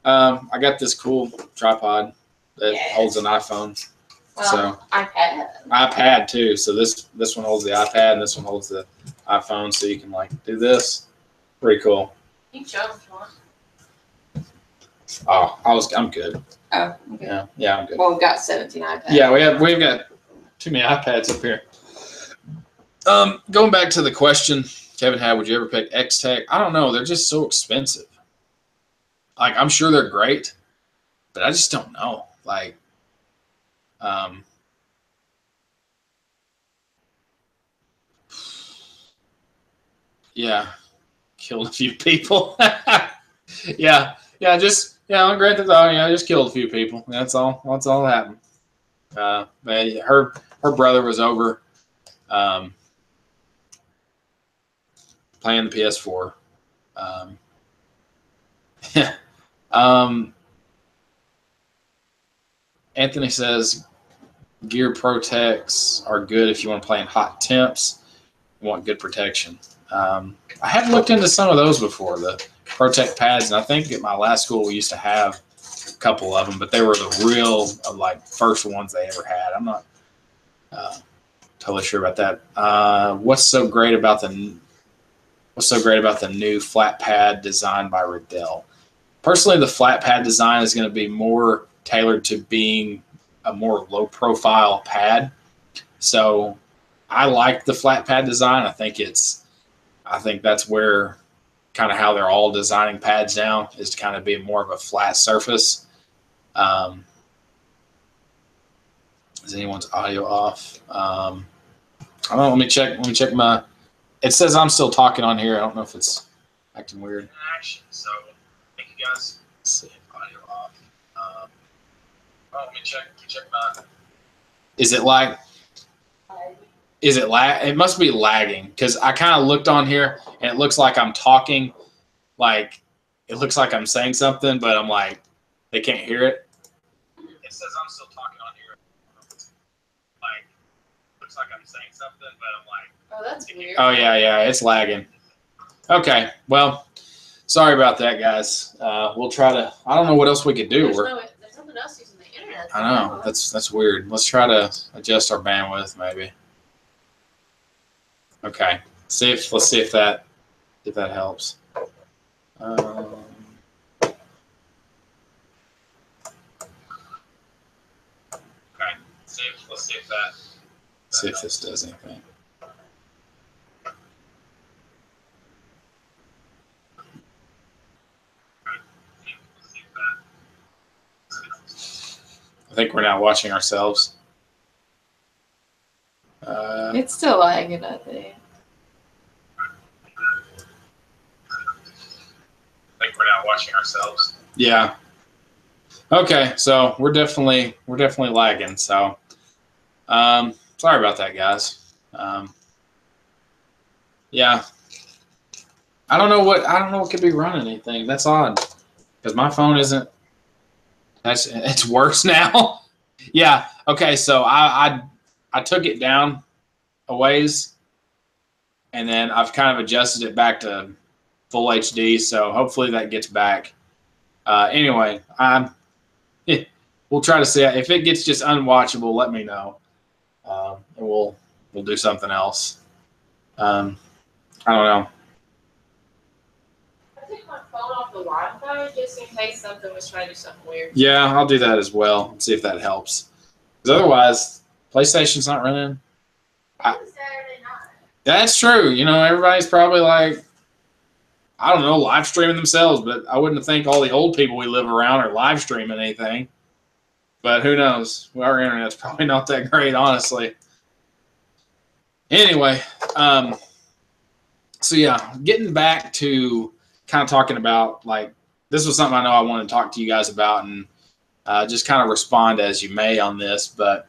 I got this cool tripod that holds an iPhone. Well, iPad too. So this one holds the iPad and this one holds the iPhone, so you can like do this. Pretty cool. You can show them if you want. Oh, I'm good. Oh, okay. Yeah, I'm good. Well, we've got 17 iPads. Yeah, we've got too many iPads up here. Going back to the question Kevin had, would you ever pick X-Tech? I don't know. They're just so expensive. Like, I'm sure they're great, but I just don't know. Like, yeah, killed a few people. yeah, on Grand Theft Auto, I just killed a few people. That's all that happened. But her brother was over playing the PS4. Anthony says gear protects are good if you want to play in hot temps. You want good protection. I had looked into some of those before, the Protect pads, and I think at my last school we used to have a couple of them, but they were the real like first ones they ever had. I'm not totally sure about that. What's so great about the new flat pad designed by Riddell? Personally, the flat pad design is going to be more tailored to being a more low profile pad. So I like the flat pad design. I think that's where kind of how they're all designing pads now, is to kind of be more of a flat surface. Is anyone's audio off? I don't know. Let me check my. It says I'm still talking on here. I don't know if it's acting weird. Action. So thank you guys. Let's see if audio off. Let me check my. Is it like? Is it lag? It must be lagging, because I kind of looked on here and it looks like I'm talking, like it looks like I'm saying something, but I'm like, they can't hear it. It says I'm still talking on here. Like, looks like I'm saying something, but I'm like, oh, that's weird. Oh yeah, it's lagging. Okay, well, sorry about that, guys. We'll try to. I don't know what else we could do. There's nothing else using the internet. bandwidth. I know, that's weird. Let's try to adjust our bandwidth maybe. Okay, let's see if that helps. Okay, let's see if this does anything. I think we're now watching ourselves. It's still lagging, I think. We're now watching ourselves. Yeah. Okay, so we're definitely lagging. So, sorry about that, guys. Yeah. I don't know what could be running anything. That's odd, because my phone isn't. It's worse now. Yeah. Okay. So I took it down a ways, and then I've kind of adjusted it back to full HD. So hopefully that gets back. Anyway, we'll try to see if it gets just unwatchable. Let me know, and we'll do something else. I don't know. Take my phone off the Wi-Fi just in case something was trying to do something weird. Yeah, I'll do that as well. See if that helps. Because otherwise, PlayStation's not running. Saturday night. That's true. You know, everybody's probably like, I don't know, live streaming themselves. But I wouldn't think all the old people we live around are live streaming anything. But who knows? Well, our internet's probably not that great, honestly. Anyway, so yeah, getting back to kind of talking about, like, this was something I know I wanted to talk to you guys about, and just kind of respond as you may on this. But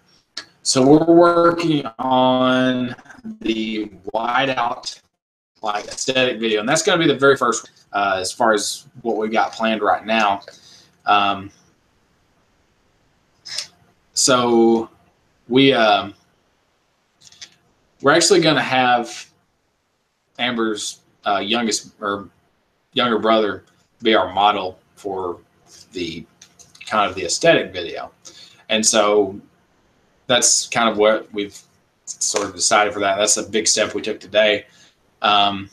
so we're working on the whiteout, like, aesthetic video, and that's going to be the very first as far as what we got planned right now. So we're actually going to have Amber's younger brother be our model for the kind of the aesthetic video. And so that's kind of what we've sort of decided for that. That's a big step we took today. Anthony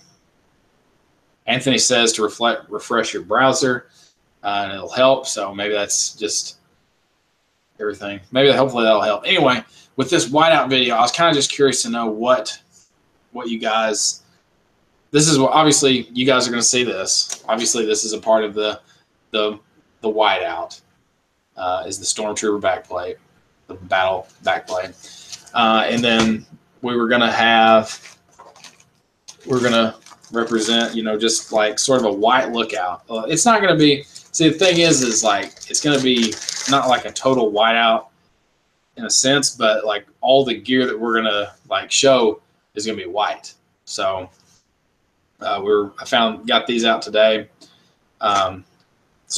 says to refresh your browser, and it'll help. So maybe that's just everything. Maybe hopefully that'll help. Anyway, with this whiteout video, I was kind of just curious to know what you guys. This is what, obviously you guys are going to see this. Obviously, this is a part of the whiteout. Is the Stormtrooper backplate, the battle backplate, and then we're going to represent, you know, just like sort of a white lookout. It's not going to be. See, the thing is like it's going to be not like a total whiteout in a sense, but like all the gear that we're going to like show is going to be white. So. Got these out today. So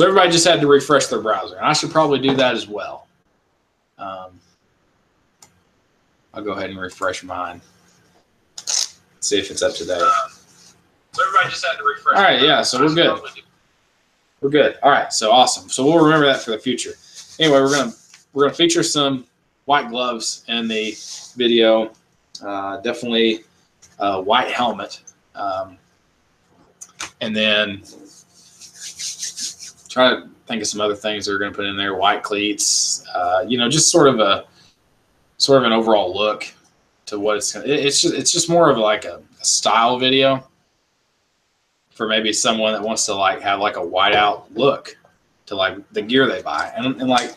everybody just had to refresh their browser, and I should probably do that as well. I'll go ahead and refresh mine. See if it's up to date. So everybody just had to refresh. All right, yeah, so we're good. We're good. All right, so awesome. So we'll remember that for the future. Anyway, we're gonna feature some white gloves in the video. Definitely a white helmet. And then try to think of some other things they're going to put in there. White cleats, you know, just sort of an overall look to what it's just more of like a style video for maybe someone that wants to like have like a whiteout look to like the gear they buy, and like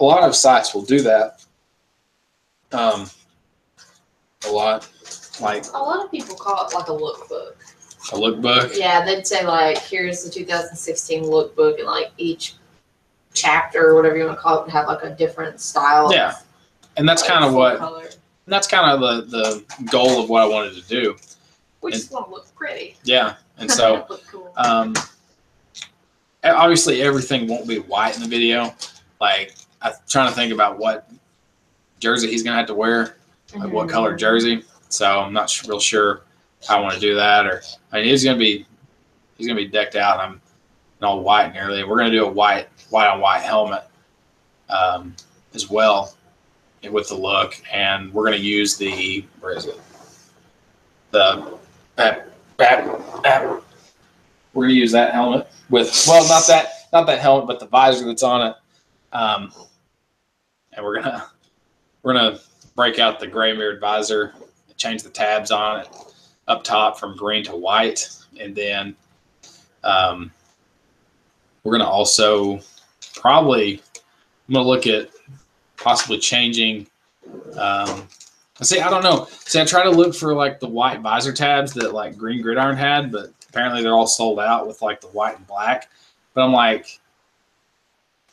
a lot of sites will do that. A lot of people call it like a lookbook. A lookbook? Yeah, they'd say like, here's the 2016 lookbook, and like each chapter or whatever you want to call it would have like a different style. Yeah, and that's like kind of what. Color. And that's kind of the goal of what I wanted to do. We just want to look pretty. Yeah, and so look cool. Obviously everything won't be white in the video. Like I'm trying to think about what jersey he's gonna have to wear, like what color jersey. So I'm not real sure how I want to do that. Or I mean, he's gonna be decked out. I'm in all white and everything. We're gonna do a white on white helmet. as well with the look. And we're going to use the, where is it? The, we're going to use that helmet with, well, not that helmet, but the visor that's on it. And we're gonna break out the gray mirrored visor, change the tabs on it up top from green to white, and then we're gonna also probably, I'm gonna look at possibly changing. See, I don't know. See, I try to look for like the white visor tabs that like Green Gridiron had, but apparently they're all sold out with like the white and black. But I'm like,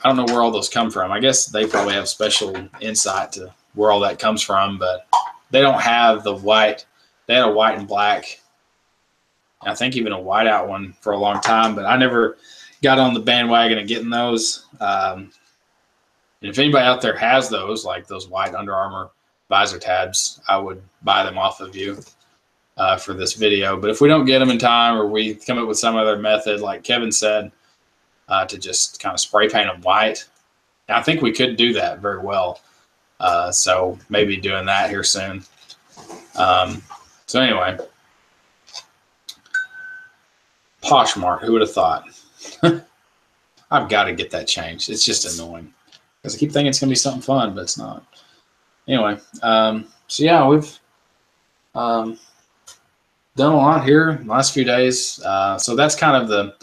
I don't know where all those come from. I guess they probably have special insight to where all that comes from, but they don't have the white. They had a white and black, and I think even a whiteout one for a long time, but I never got on the bandwagon of getting those. And if anybody out there has those, like those white Under Armour visor tabs, I would buy them off of you for this video. But if we don't get them in time, or we come up with some other method, like Kevin said, to just kind of spray paint them white, and I think we could do that very well. So maybe doing that here soon. So anyway, Poshmark, who would have thought? I've got to get that changed. It's just annoying because I keep thinking it's going to be something fun, but it's not. Anyway, so yeah, we've done a lot here in the last few days. So that's kind of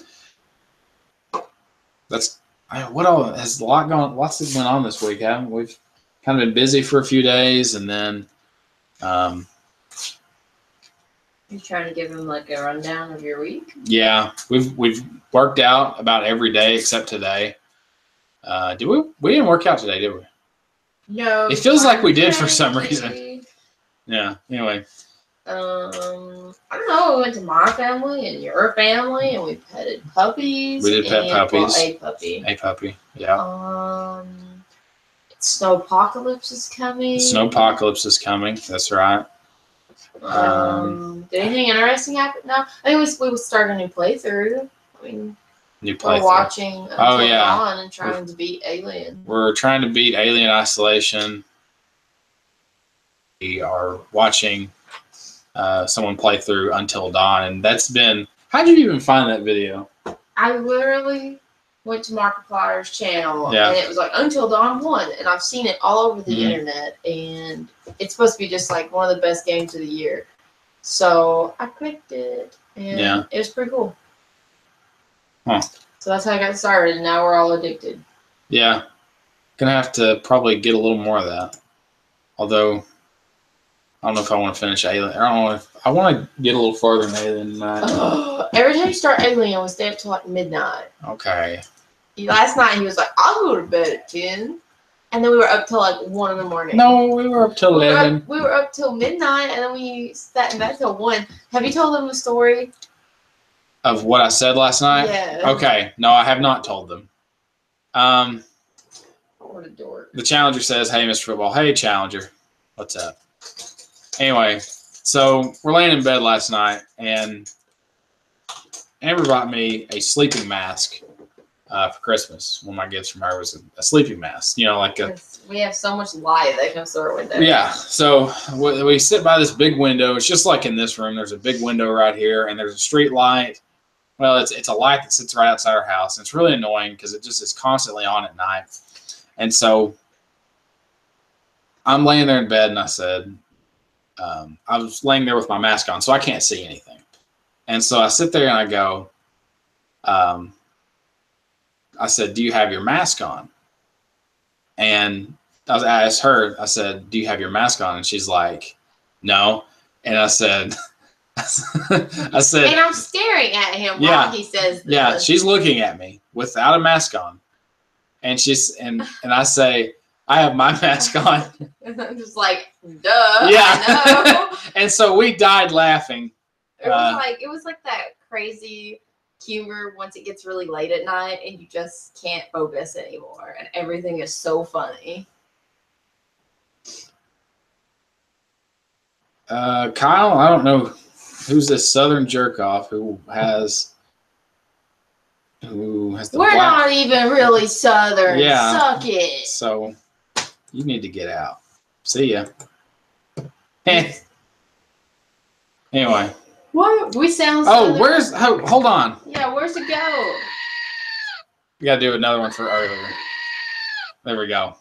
what all has a lot gone. Lots that went on this week, haven't we? We've kind of been busy for a few days, and then. You trying to give him like a rundown of your week? Yeah, we've worked out about every day except today. Did we? We didn't work out today, did we? No. It feels like we did for some reason. Yeah. Anyway. I don't know. We went to my family and your family, and we petted puppies. We did pet puppies. Well, a puppy. A puppy. Yeah. Snowpocalypse is coming. Snowpocalypse is coming. That's right. Did anything interesting happen? No, I think we would start a new playthrough. I mean, new playthrough. We're watching Until Dawn and trying to beat Alien. We're trying to beat Alien Isolation. We are watching someone play through Until Dawn, and that's been. How'd you even find that video? I literally went to Markiplier's channel, and it was like Until Dawn 1, and I've seen it all over the internet, and it's supposed to be just like one of the best games of the year. So I picked it, and it was pretty cool. Huh. So that's how I got started, and now we're all addicted. Yeah. Gonna have to probably get a little more of that. Although, I don't know if I want to finish Alien. I don't know if I want to get a little further in Alien than that. Every time you start Alien, we stay up till like midnight. Okay. Last night he was like, "I'll go to bed at 10," and then we were up till like 1 in the morning. No, we were up till 11. We were up till midnight, and then we sat in bed till 1. Have you told them the story of what I said last night? Yeah. Okay. No, I have not told them. What a dork. The Challenger says, "Hey, Mr. Football. Hey, Challenger. What's up?" Anyway, so we're laying in bed last night, and Amber bought me a sleeping mask for Christmas. One of my gifts from her was a sleeping mask. You know, like a. We have so much light that comes through our window. Yeah, so we sit by this big window. It's just like in this room. There's a big window right here, and there's a street light. Well, it's a light that sits right outside our house. And it's really annoying because it just is constantly on at night. And so I'm laying there in bed, and I said, I was laying there with my mask on, so I can't see anything. And so I sit there and I go, I said, "Do you have your mask on?" And I asked her, I said, "Do you have your mask on?" And she's like, "No." And I said, and I'm staring at him while he says this. Yeah, she's looking at me without a mask on. And I say, "I have my mask on." I'm just like, duh. Yeah. I know. And so we died laughing. It was like that crazy humor once it gets really late at night and you just can't focus anymore, and everything is so funny. Kyle, I don't know who's this Southern jerk off who has Ooh, has the We're black. not even really Southern. Yeah. Suck it. So you need to get out. See ya. Anyway. What? We sound Southern. Southern. Hold on. Yeah, where's it go? We got to do another one for earlier. There we go.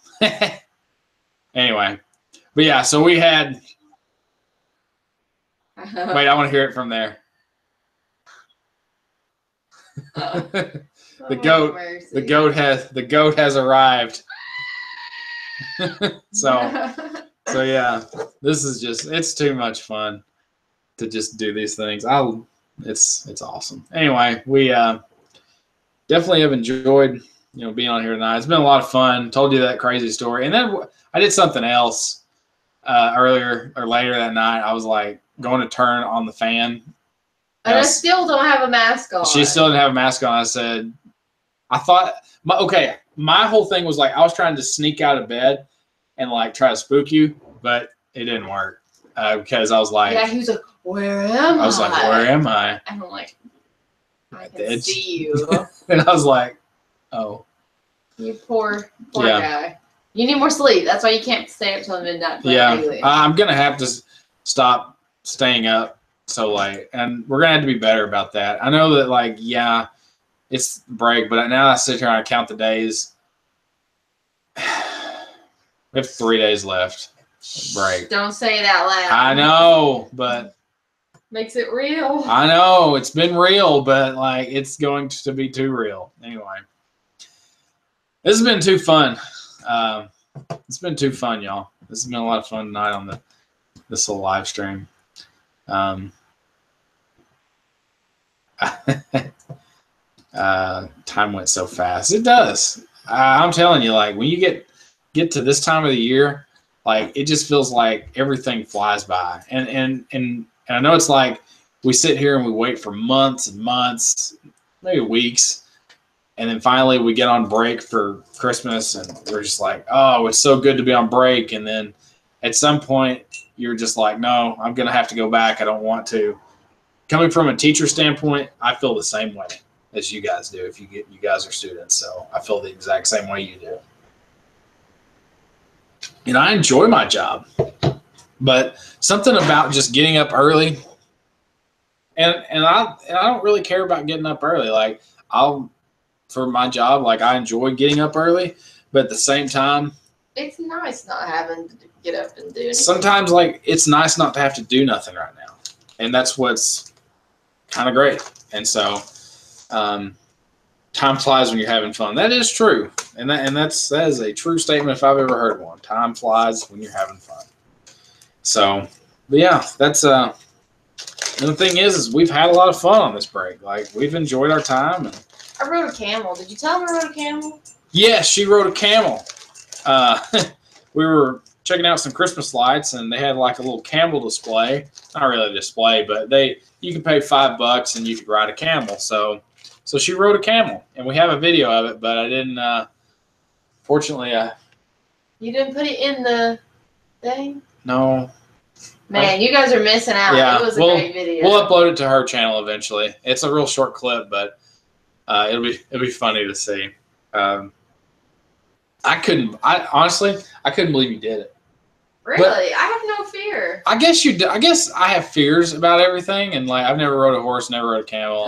Anyway. But yeah, so we had. Wait, I want to hear it from there. The goat has arrived. so yeah, this is it's too much fun to just do these things. It's awesome. Anyway, we definitely have enjoyed being on here tonight. It's been a lot of fun. Told you that crazy story, and then I did something else earlier or later that night. I was like going to turn on the fan. And I still don't have a mask on. She still didn't have a mask on. I said, my whole thing was like I was trying to sneak out of bed and like try to spook you, but it didn't work because I was like, yeah, he was like, where am I? I was like, where am I? And I'm like, I can see you. And I was like, oh, you poor guy. You need more sleep. That's why you can't stay up till midnight. Yeah, I'm gonna have to stop staying up so late, and we're gonna have to be better about that. I know that, like, yeah, it's break, but now I sit here and I count the days. We have 3 days left. Break. Don't say it out loud. I know, but makes it real. I know it's been real, but like it's going to be too real. Anyway, this has been too fun. It's been too fun, y'all. This has been a lot of fun tonight on this little live stream. Time went so fast. It does. I'm telling you, like when you get to this time of the year, like it just feels like everything flies by. And I know it's like we sit here and we wait for months and months, maybe weeks, and then finally we get on break for Christmas and we're just like, oh, it's so good to be on break. And then at some point you're just like, no, I'm gonna have to go back. I don't want to. Coming from a teacher standpoint, I feel the same way as you guys do. If you guys are students, so I feel the exact same way you do. And I enjoy my job, but something about just getting up early, and I don't really care about getting up early. Like for my job, like I enjoy getting up early, but at the same time, it's nice not having to get up and do anything. Sometimes, like it's nice not to have to do nothing right now, and that's what's kind of great. And so, time flies when you're having fun. That is true, and that is a true statement if I've ever heard one. Time flies when you're having fun. So, but yeah, that's and the thing is we've had a lot of fun on this break. Like we've enjoyed our time. And I rode a camel. Did you tell him I rode a camel? Yeah, she rode a camel. We were checking out some Christmas lights, and they had like a little camel display. Not really a display, but you could pay $5 and you could ride a camel. So she rode a camel, and we have a video of it, but I didn't. Fortunately, you didn't put it in the thing. No. Man, you guys are missing out. Yeah, it was a great video. We'll upload it to her channel eventually. It's a real short clip, but it'll be funny to see. Honestly, I couldn't believe you did it. Really? But I have no fear. I guess you do. I guess I have fears about everything, and like I've never rode a horse, never rode a camel.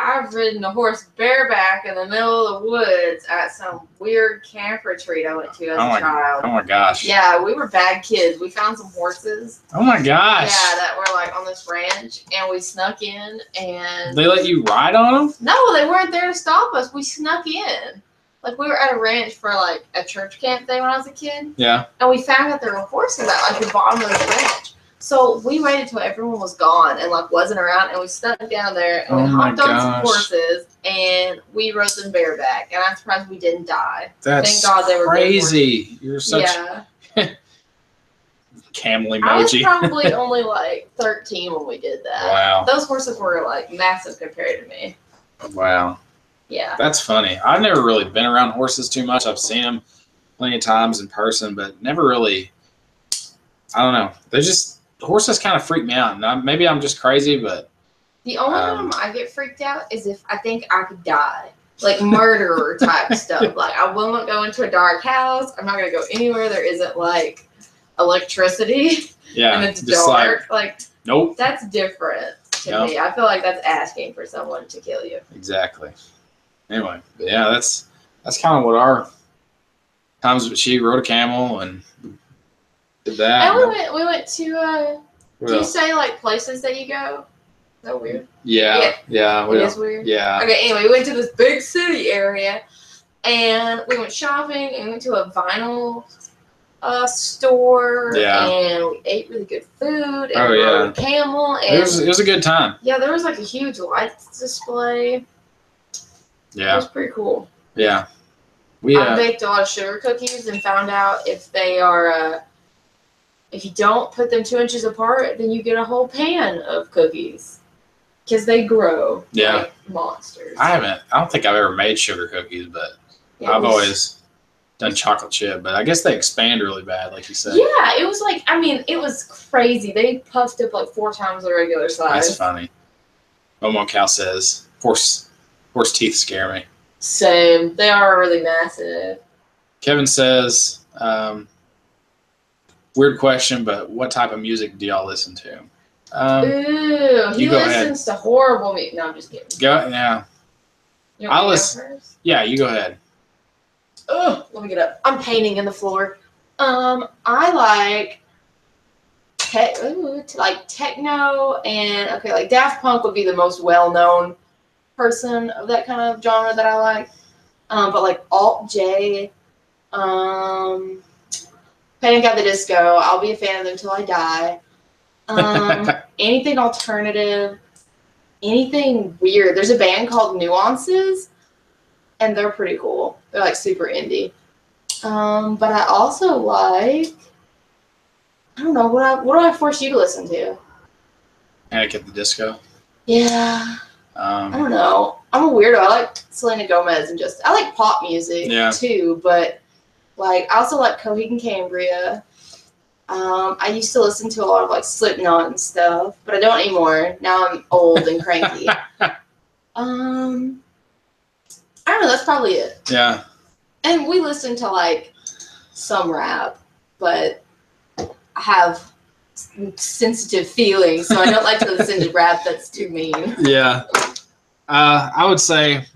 I've ridden a horse bareback in the middle of the woods at some weird camp retreat I went to as a child. Oh my gosh. Yeah, we were bad kids. We found some horses. Oh my gosh. Yeah, that were like on this ranch, and we snuck in, and they let you ride on them? No, they weren't there to stop us. We snuck in. Like we were at a ranch for like a church camp thing when I was a kid. Yeah. And we found out there were horses at like the bottom of the ranch. So we waited till everyone was gone and like wasn't around, and we snuck down there and we hopped on some horses and we rode them bareback. And I'm surprised we didn't die. That's Thank God they were crazy. You're such camel emoji. I was probably only like 13 when we did that. Wow. Those horses were like massive compared to me. Wow. Yeah. That's funny. I've never really been around horses too much. I've seen them plenty of times in person, but never really, I don't know. Horses kind of freak me out. And maybe I'm just crazy, but The only time I get freaked out is if I think I could die. Like murderer type stuff. Like I will not go into a dark house. I'm not going to go anywhere there isn't like electricity. Yeah. And it's dark. Like nope. That's different to me. I feel like that's asking for someone to kill you. Exactly. Anyway, yeah, that's kind of what our times. She rode a camel and did that. And we went to. Do you say like places that you go? Is that weird? Yeah. It is weird. Yeah. Okay. Anyway, we went to this big city area, and we went shopping and we went to a vinyl store. Yeah. And we ate really good food. And we rode a camel. And it was a good time. Yeah, there was like a huge lights display. Yeah. It was pretty cool. Yeah. I baked a lot of sugar cookies and found out if they are, if you don't put them 2 inches apart, then you get a whole pan of cookies. Because they grow like monsters. I don't think I've ever made sugar cookies, but I've always done chocolate chip. But I guess they expand really bad, like you said. Yeah, it was like, it was crazy. They puffed up like 4 times the regular size. That's funny. Momo Cow says, horse teeth scare me. Same. They are really massive. Kevin says, weird question, but what type of music do y'all listen to? He listens to horrible music. No, I'm just kidding. Yeah. I listen. Yeah, you go ahead. Ugh, let me get up. I'm painting in the floor. I like techno and like Daft Punk would be the most well-known person of that kind of genre that I like. But like Alt J, Panic at the Disco, I'll be a fan of them until I die. Anything alternative, anything weird. There's a band called Nuances, and they're pretty cool. They're like super indie. But I also like, I don't know, what do I force you to listen to? Panic at the Disco. Yeah. I don't know. I'm a weirdo. I like Selena Gomez and I like pop music too, but like I also like Coheed and Cambria. I used to listen to a lot of like Slipknot and stuff, but I don't anymore. Now I'm old and cranky. I don't know. That's probably it. Yeah. And we listen to like some rap, but I have sensitive feelings, so I don't like to listen to rap that's too mean. Yeah. I would say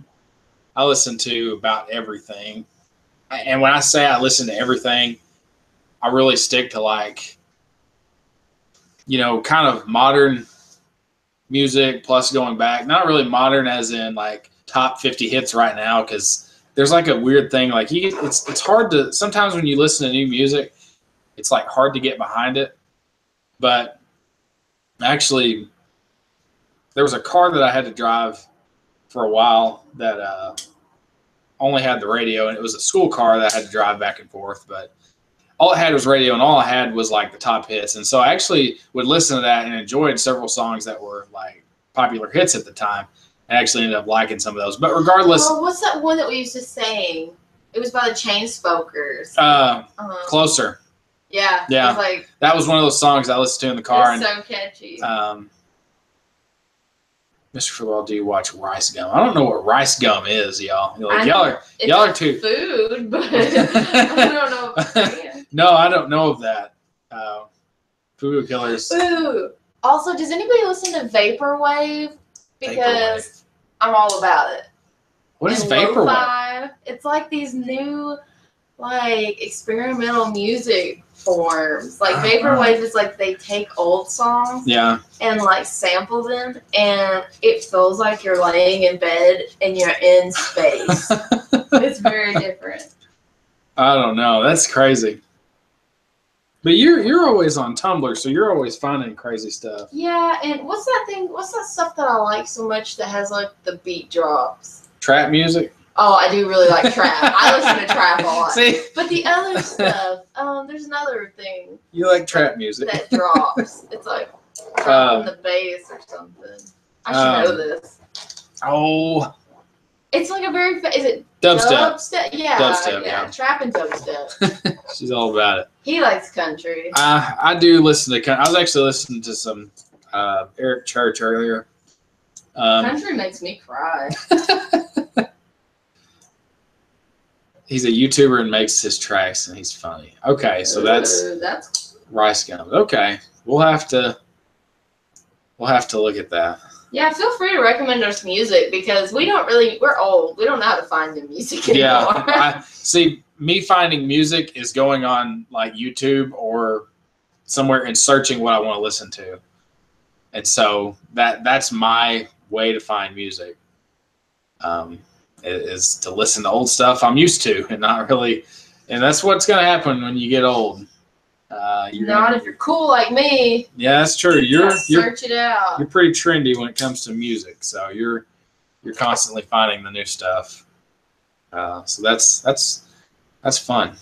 I listen to about everything. And when I say I listen to everything, I really stick to like, kind of modern music plus going back. Not really modern as in like top 50 hits right now, because there's like a weird thing. Like it's hard to, sometimes when you listen to new music, it's like hard to get behind it. But actually, there was a car that I had to drive for a while that only had the radio, and it was a school car that I had to drive back and forth. But all it had was radio, and all I had was like the top hits. And so I actually would listen to that and enjoyed several songs that were like popular hits at the time, and actually ended up liking some of those. But regardless, what's that one that we used to sing? It was by the Chainsmokers. Closer. Yeah. Yeah. Like, that was one of those songs I listened to in the car. It's so catchy. Mr. Football, do you watch Rice Gum? I don't know what Rice Gum is, y'all. Y'all are too food, but I don't know. No, I don't know of that. Food Killers. Ooh. Also, does anybody listen to Vaporwave? Because I'm all about it. What is Vaporwave? It's like these new, like, experimental music forms. Like Vaporwave is like they take old songs and like sample them, and it feels like you're laying in bed and you're in space. It's very different. I don't know. That's crazy. But you're always on Tumblr, so you're always finding crazy stuff. Yeah, and what's that thing? What's that stuff that I like so much that has like the beat drops? Trap music? Oh, I do really like trap. I listen to trap a lot. See? But the other stuff, there's another thing. You like trap music. That drops. It's like dropping the bass or something. I should know this. Oh. It's like a very, is it dubstep? Yeah. Dubstep, yeah. Trap and dubstep. She's all about it. He likes country. I do listen to country. I was actually listening to some Eric Church earlier. Country makes me cry. He's a YouTuber and makes his tracks, and he's funny. Okay, so that's Rice Gums. Okay, we'll have to look at that. Yeah, feel free to recommend us music because we're old. We don't know how to find the music anymore. Yeah, see, me finding music is going on like YouTube or somewhere and searching what I want to listen to. And so that's my way to find music. Is to listen to old stuff I'm used to and not really, and that's what's going to happen when you get old. If you're cool like me. Yeah, that's true. Search it out. You're pretty trendy when it comes to music, so you're constantly finding the new stuff. So that's fun.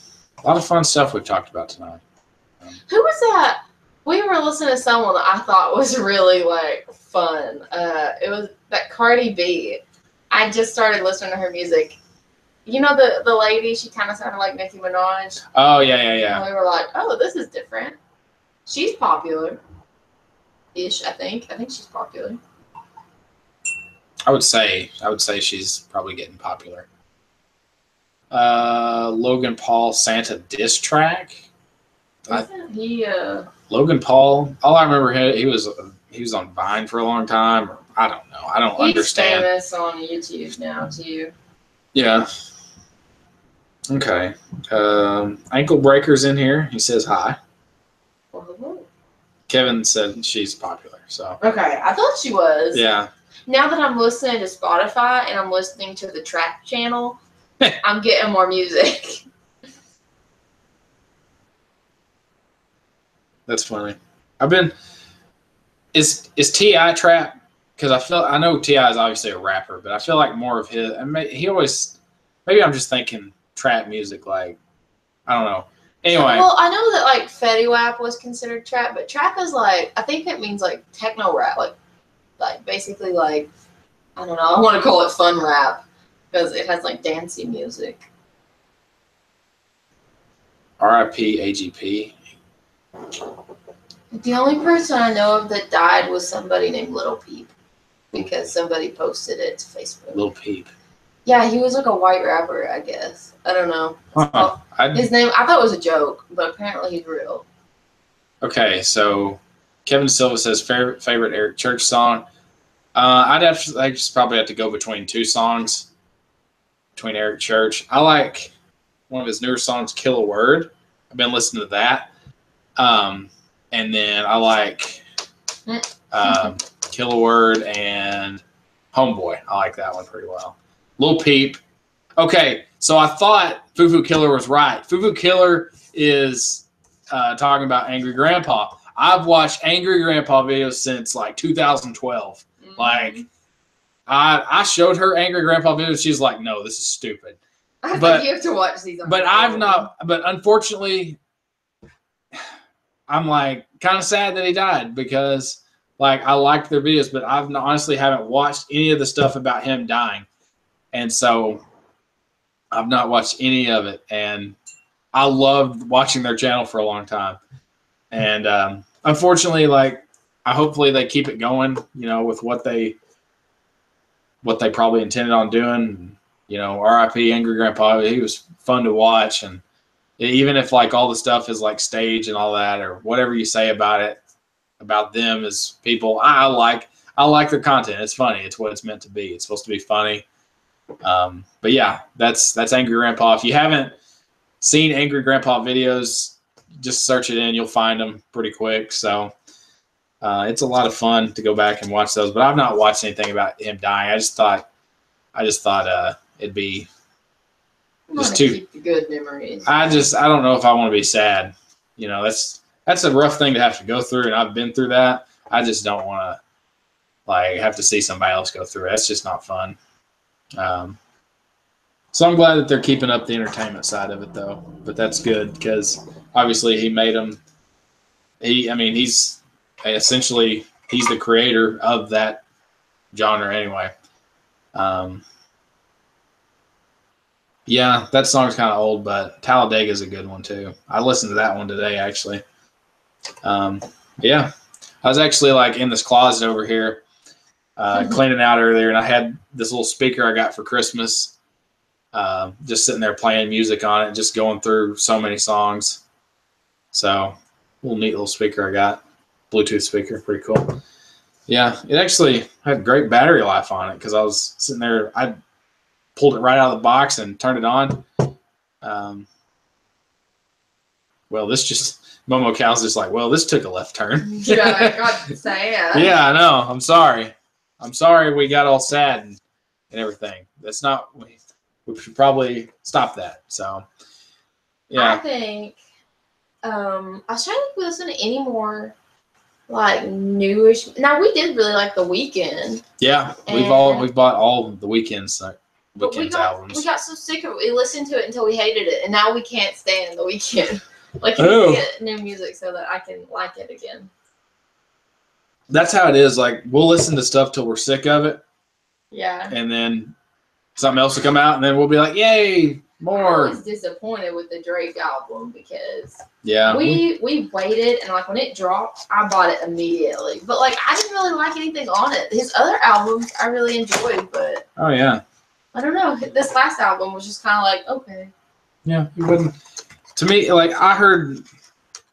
A lot of fun stuff we've talked about tonight. Who was that? We were listening to someone that I thought was really like fun. It was that Cardi B. I just started listening to her music. You know the lady, she kind of sounded like Nicki Minaj. Oh, yeah. And we were like, oh, this is different. She's popular-ish, I think. I think she's popular. I would say she's probably getting popular. Logan Paul Santa diss track. Logan Paul. All I remember, he was on Vine for a long time. I don't know. I don't understand. He's famous on YouTube now too. Yeah. Okay. Ankle Breaker's in here. He says hi. Kevin said she's popular. So. Okay, I thought she was. Yeah. Now that I'm listening to Spotify and I'm listening to the track channel, I'm getting more music. That's funny. Is T.I. trap? Because I know T.I. is obviously a rapper, but I feel like more of his. Maybe I'm just thinking trap music. Like, I don't know. Anyway. Well, I know that like Fetty Wap was considered trap, but trap is like, I think it means like techno rap, like basically like, I don't know. I want to call it fun rap because it has like dancey music. R.I.P. AGP. The only person I know of that died was somebody named Little Peep because somebody posted it to Facebook. Little Peep. Yeah, he was like a white rapper, I guess. I don't know. His name, I thought it was a joke, but apparently he's real. Okay, so Kevin Silva says favorite Eric Church song. I just probably have to go between two songs between Eric Church. I like one of his newer songs, Kill a Word. I've been listening to that. And then I like Kill a Word and Homeboy. I like that one pretty well. Lil Peep. Okay, so I thought Foo Foo Killer was right. Foo Foo Killer is talking about Angry Grandpa. I've watched Angry Grandpa videos since like 2012. Mm-hmm. Like, I showed her Angry Grandpa videos. She's like, no, this is stupid. But you have to watch these. But I've not. But unfortunately, I'm like kind of sad that he died because like I liked their videos, but honestly haven't watched any of the stuff about him dying, and so I've not watched any of it. And I loved watching their channel for a long time, and unfortunately, like hopefully they keep it going, you know, with what they probably intended on doing. You know, R.I.P. Angry Grandpa. He was fun to watch, and even if like all the stuff is like stage and all that, or whatever you say about it, about them as people, I like their content. It's funny. It's what it's meant to be. It's supposed to be funny. But yeah, that's Angry Grandpa. If you haven't seen Angry Grandpa videos, just search it in. You'll find them pretty quick. So it's a lot of fun to go back and watch those. But I've not watched anything about him dying. I just thought it'd be just too keep the good memories. I don't know if I want to be sad. You know, that's a rough thing to have to go through, and I've been through that. I just don't want to like have to see somebody else go through it. That's just not fun. So I'm glad that they're keeping up the entertainment side of it, though. But that's good because obviously he made them. He's essentially the creator of that genre anyway. Yeah, that song's kind of old, but Talladega is a good one too. I listened to that one today, actually. Yeah, I was actually like in this closet over here. cleaning out earlier, and I had this little speaker I got for Christmas, just sitting there playing music on it, just going through so many songs. So, little neat little speaker I got, Bluetooth speaker, pretty cool. Yeah, it actually had great battery life on it because I was sitting there. I pulled it right out of the box and turned it on. Well, this just Momo Cow's just like, well, this took a left turn. Yeah, God, sad. Yeah, I know. I'm sorry. We got all sad and everything. That's not. We should probably stop that. So, yeah. I think I was trying to listen to any more like newish. Now we did really like The Weeknd. Yeah, we've bought all the Weeknd's albums. We got so sick of it. We listened to it until we hated it, and now we can't stand The Weeknd. Like, you need to get new music so that I can like it again. That's how it is. Like, we'll listen to stuff till we're sick of it. Yeah. And then something else will come out, and then we'll be like, yay, more. I was disappointed with the Drake album because we waited, and like when it dropped, I bought it immediately. But like I didn't really like anything on it. His other albums I really enjoyed, but oh yeah, I don't know. This last album was just kind of like okay. Yeah, it wouldn't. To me, like I heard,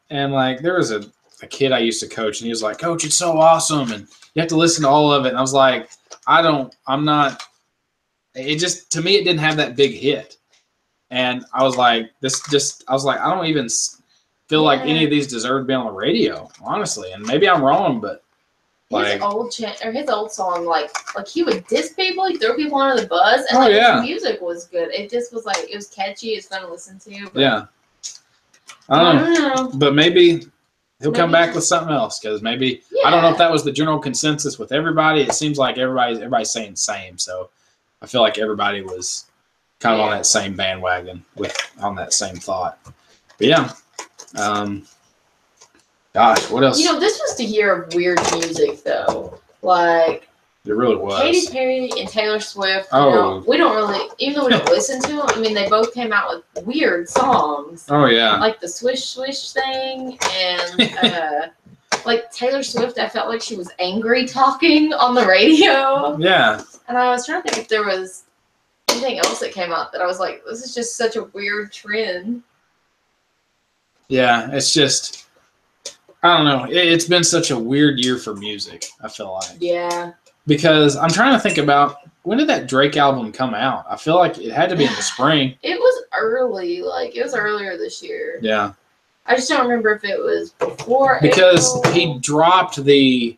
and like there was a kid I used to coach, and he was like, "Coach, it's so awesome, and you have to listen to all of it." And I was like, I'm not. It just, to me, it didn't have that big hit. And I was like, I don't even feel like any of these deserve to be on the radio, honestly. And maybe I'm wrong, but like his old song, like he would diss people, he threw people under the bus, and his music was good. It just was like, it was catchy, it's fun to listen to. But yeah. I don't know. But maybe he'll come back with something else, because maybe, I don't know if that was the general consensus with everybody. It seems like everybody's saying the same. So I feel like everybody was kind of on that same bandwagon on that same thought. But yeah. Gosh, what else? This was the year of weird music, though. Like, it really was. Katy Perry and Taylor Swift. We don't really, even though we don't listen to them, I mean, they both came out with weird songs. Oh, yeah. Like the Swish Swish thing, and like Taylor Swift, I felt like she was angry talking on the radio. Yeah. And I was trying to think if there was anything else that came out that I was like, this is just such a weird trend. Yeah, it's just, I don't know. It's been such a weird year for music, I feel like. Yeah. Because I'm trying to think about, when did that Drake album come out? I feel like it had to be in the spring. It was early. Like, it was earlier this year. Yeah. I just don't remember if it was before because April. he dropped the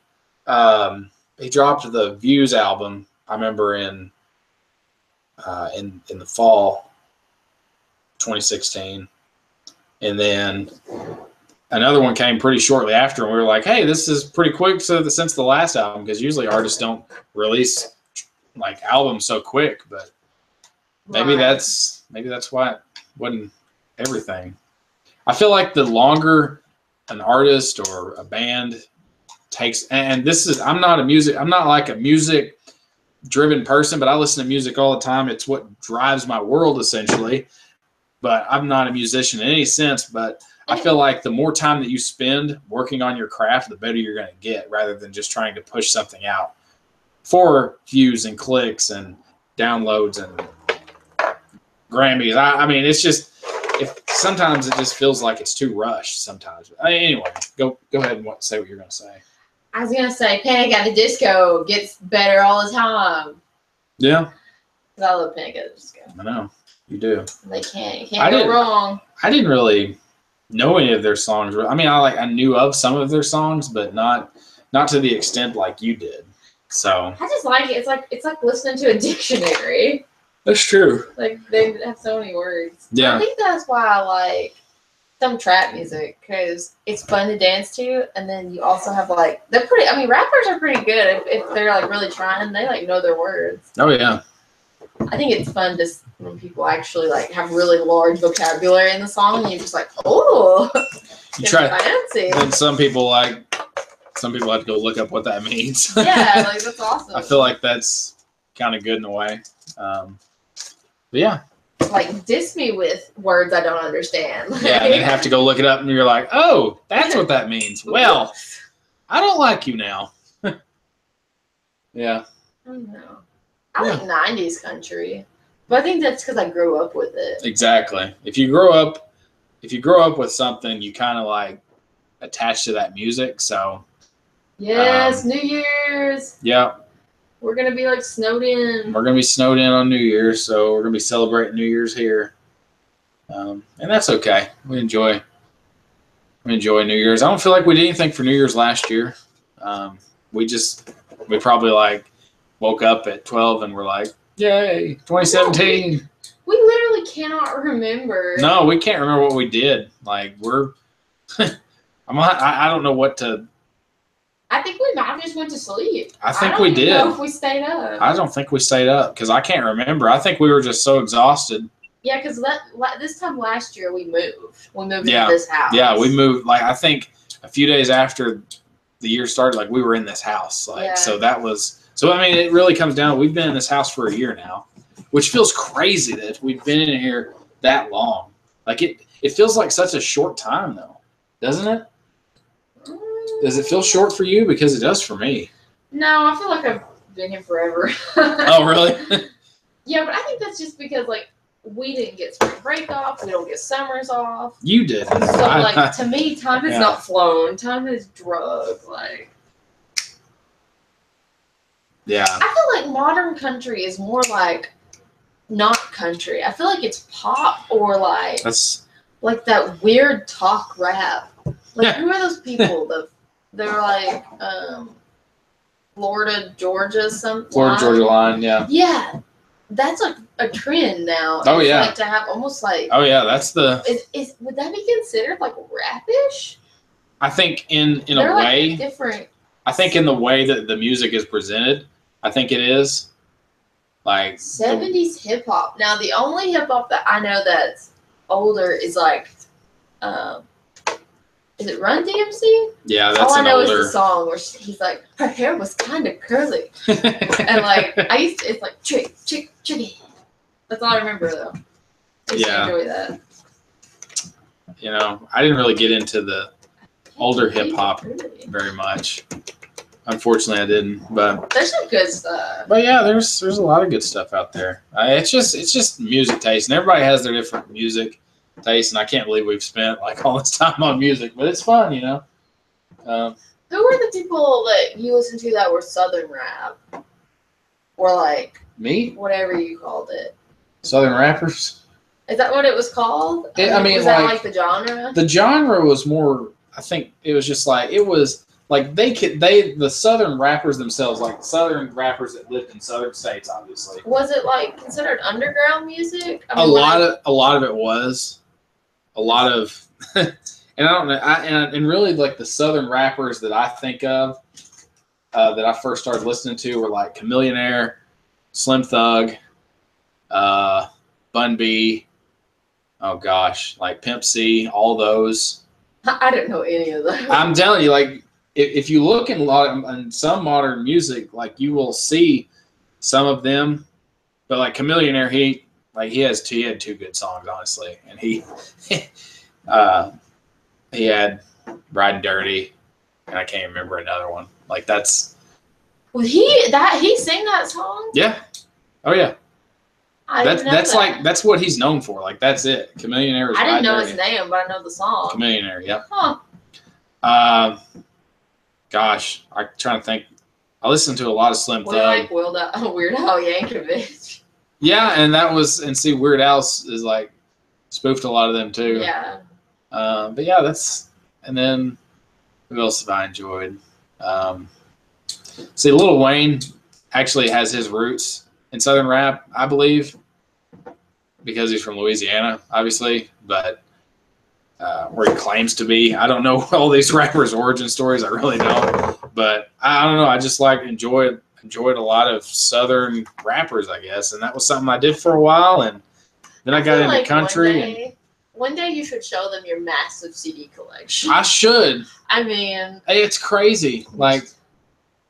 Views album, I remember in the fall 2016. And then another one came pretty shortly after, and we were like, hey, this is pretty quick since the last album, because usually artists don't release like albums so quick, but maybe that's why it wasn't everything. I feel like the longer an artist or a band takes, and this is, I'm not like a music driven person, but I listen to music all the time. It's what drives my world essentially. But I'm not a musician in any sense, but I feel like the more time that you spend working on your craft, the better you're going to get, rather than just trying to push something out for views and clicks and downloads and Grammys. I mean, it's just, sometimes it just feels like it's too rushed sometimes. Anyway, go ahead and say what you're going to say. I was going to say Panic at the Disco gets better all the time. Yeah. I love Panic at the Disco. I know. You do. They can't go wrong. I didn't really know any of their songs. I mean, I knew of some of their songs, but not to the extent like you did. So I just like it. It's like listening to a dictionary. That's true. Like, they have so many words. Yeah. I think that's why I like some trap music, because it's fun to dance to, and then you also have like, rappers are pretty good if they're like really trying. They like know their words. Oh yeah. I think it's fun when people actually like have really large vocabulary in the song, and you're just like, oh, you try fancy. Then some people have to go look up what that means. Yeah, like that's awesome. I feel like that's kind of good in a way. But yeah. Like, diss me with words I don't understand. Yeah, and then have to go look it up, and you're like, oh, that's what that means. Well, I don't like you now. Yeah. I don't know. I like 90s country, but I think that's because I grew up with it. Exactly. If you grow up with something, you kind of like attach to that music. So. Yes, New Year's. Yeah. We're gonna be like snowed in. We're gonna be snowed in on New Year's, so we're gonna be celebrating New Year's here, and that's okay. We enjoy New Year's. I don't feel like we did anything for New Year's last year. We probably like woke up at 12 and we're like, yay, 2017. No, we literally cannot remember. No, we can't remember what we did. Like we're, I don't know what to. I think we might have just went to sleep. I think we did. I don't know if we stayed up. I don't think we stayed up because I can't remember. I think we were just so exhausted. Yeah, because this time last year we moved. We moved into this house. Yeah, we moved. Like I think a few days after the year started, like we were in this house. Like so that was. So I mean, it really comes down. We've been in this house for a year now, which feels crazy that we've been in here that long. Like it feels like such a short time though, doesn't it? Does it feel short for you? Because it does for me. No, I feel like I've been here forever. Oh, really? Yeah, but I think that's just because, like, we didn't get spring break off. We don't get summers off. You did. So, like, to me, time has not flown. Time has drug. Like, yeah. I feel like modern country is more like not country. I feel like it's pop or like like that weird talk rap. Like, who are those people? They're like Florida, Georgia, Georgia line, yeah. Yeah, that's like a trend now. Oh, yeah. Like to have almost like. Oh, yeah, that's the. Would that be considered like rapish? I think in a way. Like different. I think in the way that the music is presented, I think it is. Like 70s hip hop. Now the only hip hop that I know that's older is like. Is it Run DMC? Yeah, that's all I know older. is the song where he's like, her hair was kind of curly, and like it's like tricky. That's all I remember though. I used to enjoy that. You know, I didn't really get into the older hip hop very much. Unfortunately, I didn't. But there's some good stuff. But yeah, there's a lot of good stuff out there. It's just music taste, and everybody has their different music taste, and I can't believe we've spent like all this time on music, but it's fun, you know. Who were the people that you listened to that were Southern rap, or like me? Whatever you called it. Southern rappers. Is that what it was called? I mean, was that like the genre? The genre was more. I think it was just like it was like the Southern rappers themselves, like Southern rappers that lived in Southern states, obviously. Was it like considered underground music? I mean, a lot of it was. A lot of, and I don't know, and really like the Southern rappers that I think of, that I first started listening to were like Chamillionaire, Slim Thug, Bun B, oh gosh, like Pimp C, all those. I don't know any of those. I'm telling you, like if you look in some modern music, like you will see some of them, but like Chamillionaire, he had two good songs, honestly, and he had Riding Dirty, and I can't remember another one. Like that's. Was he sang that song? Yeah. Oh yeah. That's like that's what he's known for. Like that's it. Chamillionaire. I didn't know his name, but I know the song. Chamillionaire. Yeah. Huh. Gosh, I'm trying to think. I listened to a lot of Slim Thug. Like Weird Al Yankovic. Yeah, and see, Weird Al is like spoofed a lot of them too. Yeah. But yeah, and then who else have I enjoyed? See, Lil Wayne actually has his roots in Southern rap, I believe, because he's from Louisiana, obviously, but where he claims to be. I don't know all these rappers' origin stories. I really don't, but I don't know. I just enjoyed a lot of Southern rappers, I guess, and that was something I did for a while, and then I got into country. One day you should show them your massive CD collection. I should. I mean, it's crazy. Like,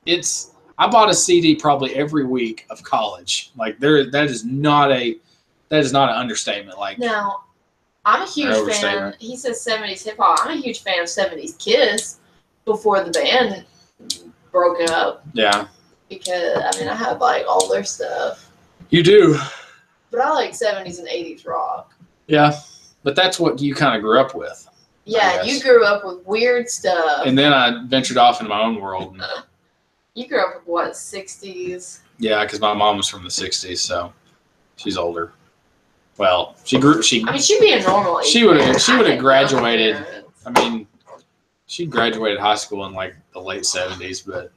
I bought a CD probably every week of college. Like, that is not an understatement. Like, now, I'm a huge fan. He says 70s hip hop. I'm a huge fan of 70s Kiss before the band broke up. Yeah. because I mean I have like all their stuff. You do. But I like 70s and 80s rock. Yeah, but that's what you kind of grew up with. Yeah, you grew up with weird stuff. And then I ventured off into my own world. And, you grew up with what, 60s? Yeah, because my mom was from the 60s, so she's older. Well, I mean, she'd be a normal age. She would have graduated. I mean, she graduated high school in like the late 70s, but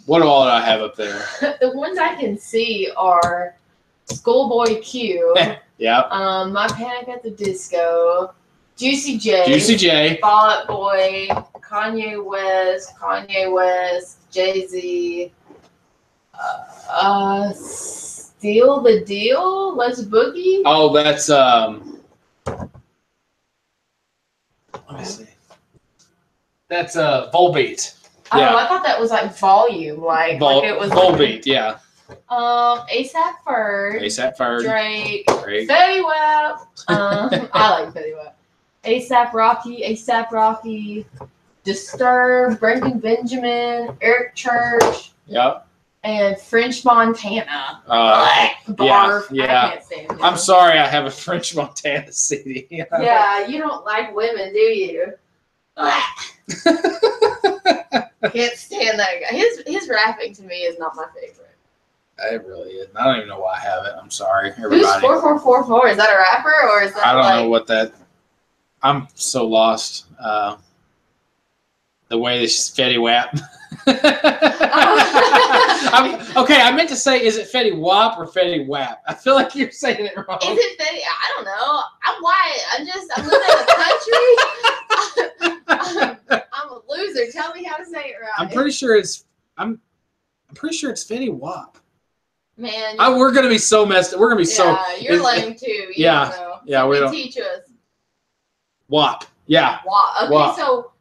what all did I have up there? The ones I can see are Schoolboy Q. Yeah. My Panic at the Disco, Juicy J, Fall Out Boy, Kanye West, Jay-Z, Steal the Deal, Let's Boogie. Oh, that's let me see. That's Volbeat. Oh, Yeah. I thought that was like volume, like it was Volbeat. Yeah. ASAP Ferg. Drake. Fetty Wap. I like Fetty Wap. ASAP Rocky. Disturbed. Brendan Benjamin. Eric Church. Yep. And French Montana. Barf. Yeah. I can't stand him. I'm sorry, I have a French Montana CD. Yeah, you don't like women, do you? Can't stand that guy. His rapping to me is not my favorite. It really is. I don't even know why I have it. I'm sorry, everybody. Who's 4444? Is that a rapper or is that? I don't know what that. I'm so lost. The way this Fetty Wap. I meant to say, is it Fetty Wap or Fetty Wap? I feel like you're saying it wrong. Is it Fetty? I don't know. I'm white. I'm living in the country. I'm a loser. Tell me how to say it right. I'm pretty sure it's Fetty Wap. Man, we're gonna be so messed up. We're gonna be so. Yeah, you're lame too. You yeah, don't know. Yeah. We don't teach us. Wap. Yeah. Wap. Okay, Wap. So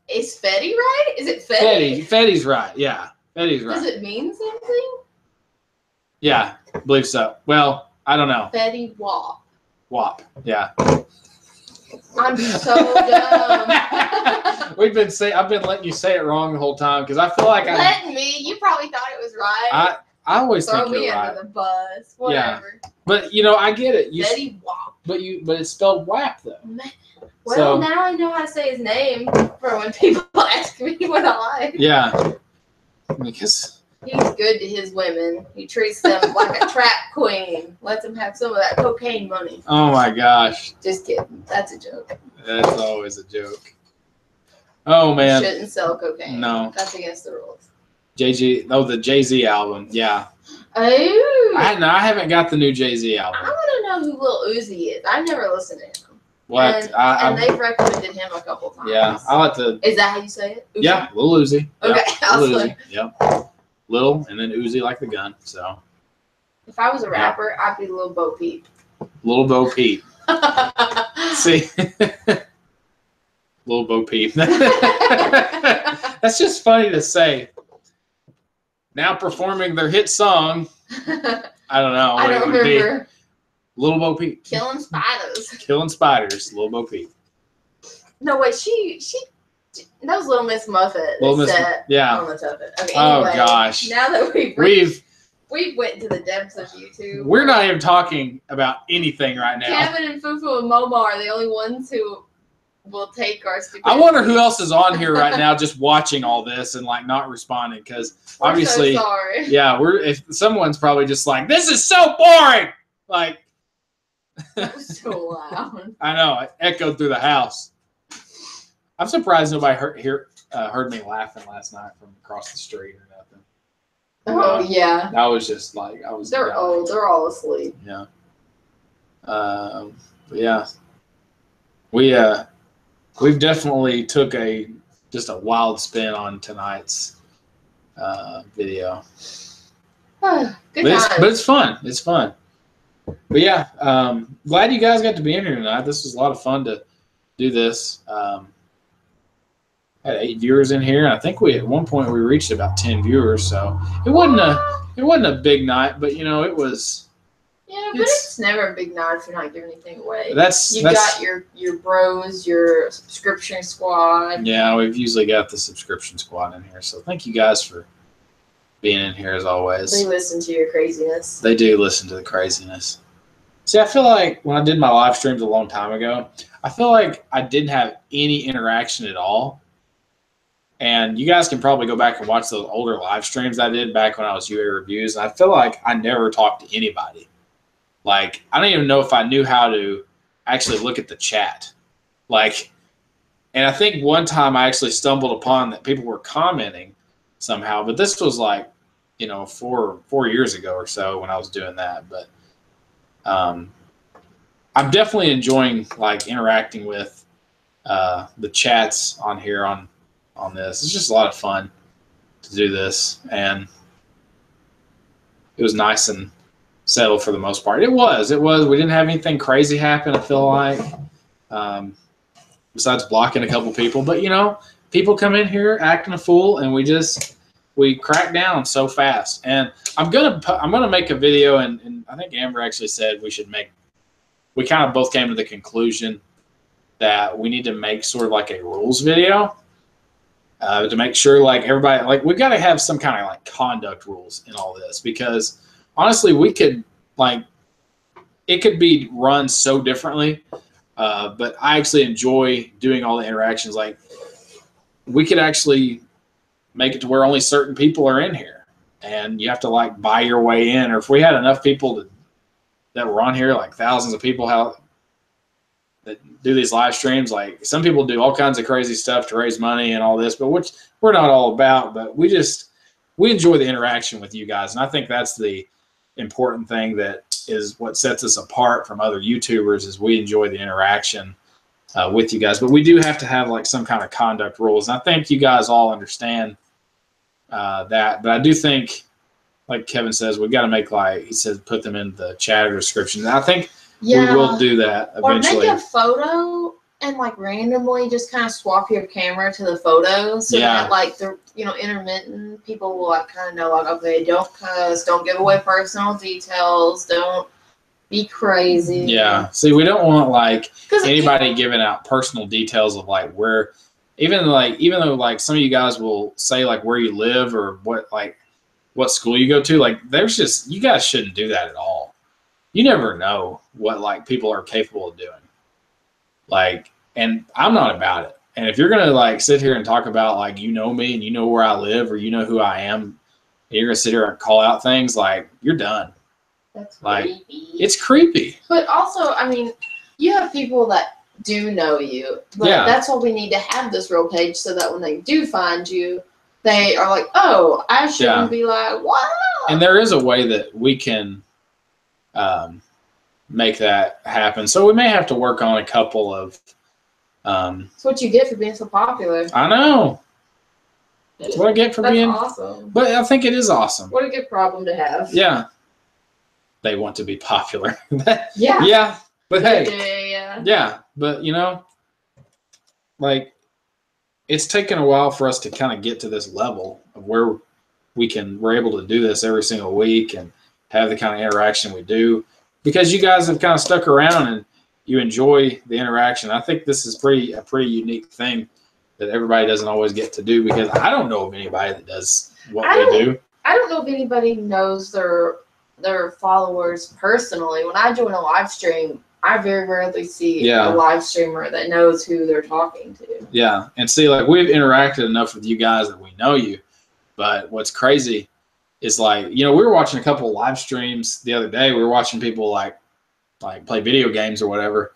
is Fetty right? Is it Fetty? Fetty's right. Yeah, Fetty's right. Does it mean something? Yeah, I believe so. Well, I don't know. Fetty Wap. Wap. Yeah. I'm so dumb. I've been letting you say it wrong the whole time because I feel like you probably thought it was right. I always throw think me you're under right. the bus. Whatever. Yeah. But I get it. Fetty Wap. But it's spelled WAP though. Well, now I know how to say his name for when people ask me what I like. Yeah. Because he's good to his women. He treats them like a trap queen. Lets them have some of that cocaine money. Oh my gosh. Just kidding. That's a joke. That's always a joke. Oh man. You shouldn't sell cocaine. No. That's against the rules. the Jay-Z album. Yeah. Oh. I haven't got the new Jay-Z album. I want to know who Lil Uzi is. I've never listened to him. What? And they've recommended him a couple times. Yeah, I like to. Is that how you say it? Uzi? Yeah, Lil Uzi. Okay, yeah, Lil Uzi. Yep. Little and then Uzi like the gun. So. If I was a rapper, I'd be Lil Bo Peep. Lil Bo Peep. See. Lil Bo Peep. That's just funny to say. Now performing their hit song. I don't know what it would be. Lil Bo Peep. Killing spiders. Killing spiders. Lil Bo Peep. No, wait. She. That was Little Miss Muffet. Yeah. On the Tuffet. Okay, anyway, oh gosh. Now that we've went into the depths of YouTube. We're not even talking about anything right now. Kevin and Fufu and Momo are the only ones who will take our stupid. I wonder who else is on here right now, just watching all this and like not responding because obviously, so sorry. Yeah, if someone's probably just like, this is so boring. Like. That was so loud. I know. It echoed through the house. I'm surprised nobody heard me laughing last night from across the street or nothing. Oh, yeah. That was just like, They're old. They're all asleep. Yeah. But yeah. We've definitely took just a wild spin on tonight's video. Good but it's fun. It's fun. But yeah, glad you guys got to be in here tonight. This was a lot of fun to do this. Had 8 viewers in here. I think at one point we reached about 10 viewers, so it wasn't a big night, but it was. Yeah, but it's never a big night if you're not giving anything away. That's got your bros, your subscription squad. Yeah, we've usually got the subscription squad in here. So thank you guys for being in here as always. They listen to your craziness. They do listen to the craziness. See, I feel like when I did my live streams a long time ago, I feel like I didn't have any interaction at all. And you guys can probably go back and watch those older live streams I did back when I was UA Reviews. And I feel like I never talked to anybody. Like, I don't even know if I knew how to actually look at the chat. Like, and I think one time I actually stumbled upon that people were commenting somehow. But this was like, 4 years ago or so when I was doing that. But I'm definitely enjoying like interacting with the chats on here on this. It's just a lot of fun to do this, and it was nice and settled for the most part. It was. We didn't have anything crazy happen, I feel like, besides blocking a couple people. But people come in here acting a fool, and we crack down so fast. And I'm gonna make a video, and I think Amber actually said we kind of both came to the conclusion that we need to make sort of like a rules video to make sure like everybody, like we've got to have some kind of like conduct rules in all this, because honestly it could be run so differently. But I actually enjoy doing all the interactions. Like we could actually make it to where only certain people are in here, and you have to like buy your way in. Or if we had enough people that were on here, like thousands of people that do these live streams, like some people do all kinds of crazy stuff to raise money and all this, but which we're not all about. But we enjoy the interaction with you guys, and I think that's the important thing that is what sets us apart from other YouTubers, is we enjoy the interaction with you guys. But we do have to have like some kind of conduct rules, and I think you guys all understand that. But I do think, like Kevin says, we got to make, like he says, put them in the chat or description. And I think we will do that eventually. Or make a photo and like randomly just kind of swap your camera to the photo, so that like the intermittent people will like kind of know, like, okay, don't cuss, don't give away personal details, don't be crazy. Yeah. See, we don't want like anybody giving out personal details of like where, even though like some of you guys will say like where you live or what school you go to, like you guys shouldn't do that at all. You never know what like people are capable of doing. Like, and I'm not about it. And if you're gonna like sit here and talk about like me and you know where I live or you know who I am, and you're gonna sit here and call out things, like you're done. That's like creepy. It's creepy. But also, I mean, you have people that do know you, but that's why we need to have this real page, so that when they do find you, they are like, oh, I shouldn't be like, wow. And there is a way that we can make that happen. So we may have to work on a couple of. It's what you get for being so popular. I know. That's what I get for being awesome. But I think it is awesome. What a good problem to have. Yeah. They want to be popular. Yeah. Yeah. But hey. Yeah. But like it's taken a while for us to kind of get to this level of where we're able to do this every single week and have the kind of interaction we do, because you guys have kind of stuck around and you enjoy the interaction. I think this is a pretty unique thing that everybody doesn't always get to do, because I don't know of anybody that does what we do. I don't know if anybody knows their followers personally. When I join a live stream, I very rarely see a live streamer that knows who they're talking to. Yeah, and see, like we've interacted enough with you guys that we know you. But what's crazy is like, we were watching a couple of live streams the other day. We were watching people like play video games or whatever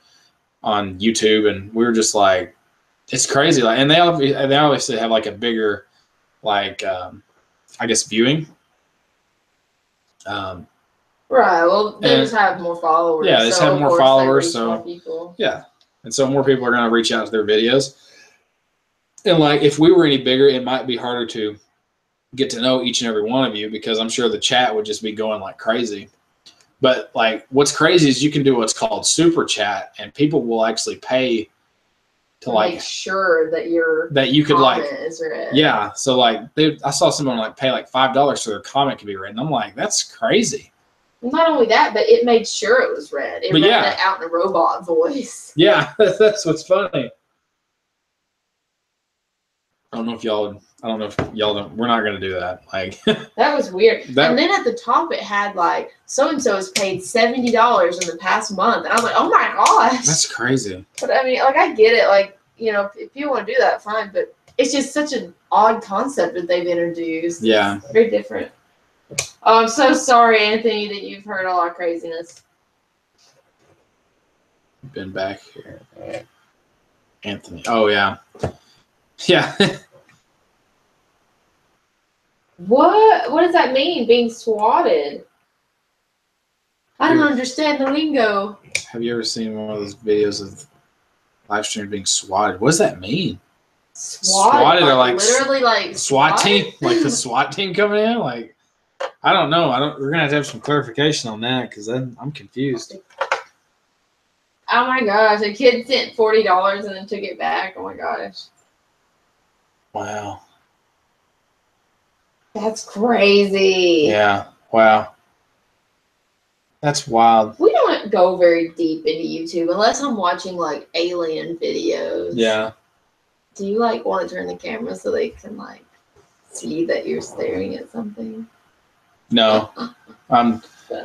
on YouTube, and we were just like, it's crazy. Like, and they obviously have like a bigger, like, I guess viewing. Right. Well, they just have more followers. Yeah, they just have more followers. So yeah, and so more people are going to reach out to their videos. And like, if we were any bigger, it might be harder to get to know each and every one of you, because I'm sure the chat would just be going like crazy. But like, what's crazy is you can do what's called super chat, and people will actually pay to like make sure that you could like is read. Yeah. So like I saw someone like pay like $5 so their comment could be read, and I'm like, that's crazy. Not only that, but it made sure it was read. It read that out in a robot voice. Yeah, that's what's funny. I don't know if y'all don't. We're not gonna do that. Like that was weird. And then at the top it had like so and so has paid $70 in the past month, and I was like, oh my gosh, that's crazy. But I mean, like I get it, like if you want to do that, fine. But it's just such an odd concept that they've introduced. Yeah, it's very different. Oh, I'm so sorry, Anthony, that you've heard all our craziness. Been back here, Anthony. Oh yeah. Yeah. What does that mean, being swatted? I don't understand the lingo. Have you ever seen one of those videos of live stream being swatted? What does that mean? Swatted or like literally like SWAT team? Like the SWAT team coming in? Like I don't know. We're gonna have some clarification on that because I'm confused. Oh my gosh, a kid sent $40 and then took it back. Oh my gosh. Wow. That's crazy. Yeah. Wow. That's wild. We don't go very deep into YouTube unless I'm watching like alien videos. Yeah. Do you like want to turn the camera so they can like see that you're staring at something? No. I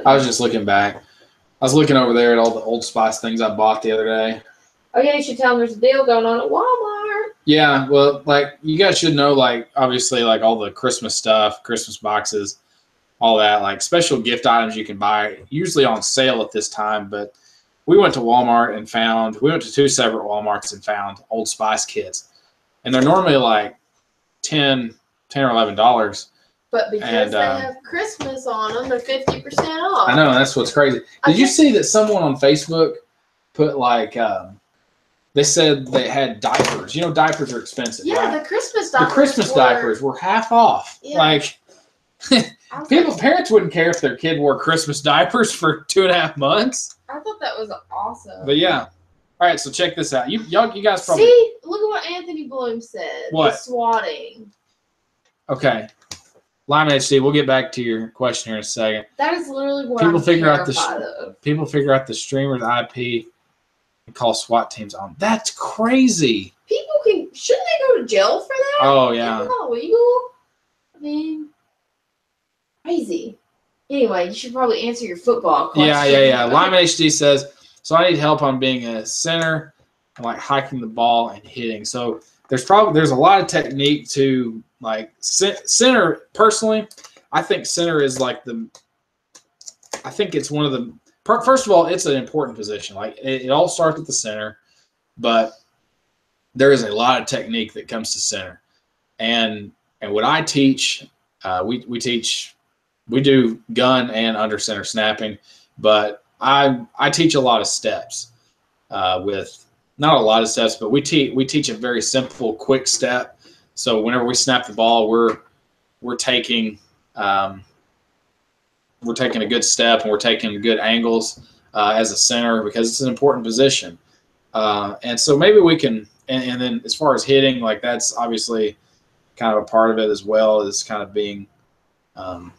was just looking back. I was looking over there at all the Old Spice things I bought the other day. Oh yeah, you should tell them there's a deal going on at Walmart. Yeah, well, like you guys should know, like obviously, like all the Christmas stuff, Christmas boxes, all that, like special gift items you can buy, usually on sale at this time. But we went to Walmart and we went to 2 separate Walmarts and found Old Spice kits, and they're normally like $10 or $11. But because they have Christmas on them, they're 50% off. I know, that's what's crazy. Did you see that someone on Facebook put like they said they had diapers. Diapers are expensive. Yeah, right? the Christmas diapers. The Christmas diapers were half off. Yeah. Like parents wouldn't care if their kid wore Christmas diapers for 2.5 months. I thought that was awesome. But yeah. All right, so check this out. You guys probably see. Look at what Anthony Bloom said. What? The swatting. Okay. Lyman HD, we'll get back to your question here in a second. That is literally what people I'm figure out People figure out the streamer's IP and call SWAT teams on. That's crazy. Shouldn't they go to jail for that? Oh yeah. Isn't that illegal? I mean, crazy. Anyway, you should probably answer your football question. Yeah. Lyman HD says, so I need help on being a center and like hiking the ball and hitting. So there's a lot of technique to like center. Personally, I think center is like I think it's one of the first of all, it's an important position. Like it all starts at the center, but there is a lot of technique that comes to center. And what I teach, we do gun and under center snapping, but I teach a lot of steps with not a lot of steps, but we teach a very simple, quick step. So whenever we snap the ball, we're taking a good step and we're taking good angles as a center because it's an important position. And so maybe we can, and then as far as hitting, like that's obviously kind of a part of it as well as kind of being, I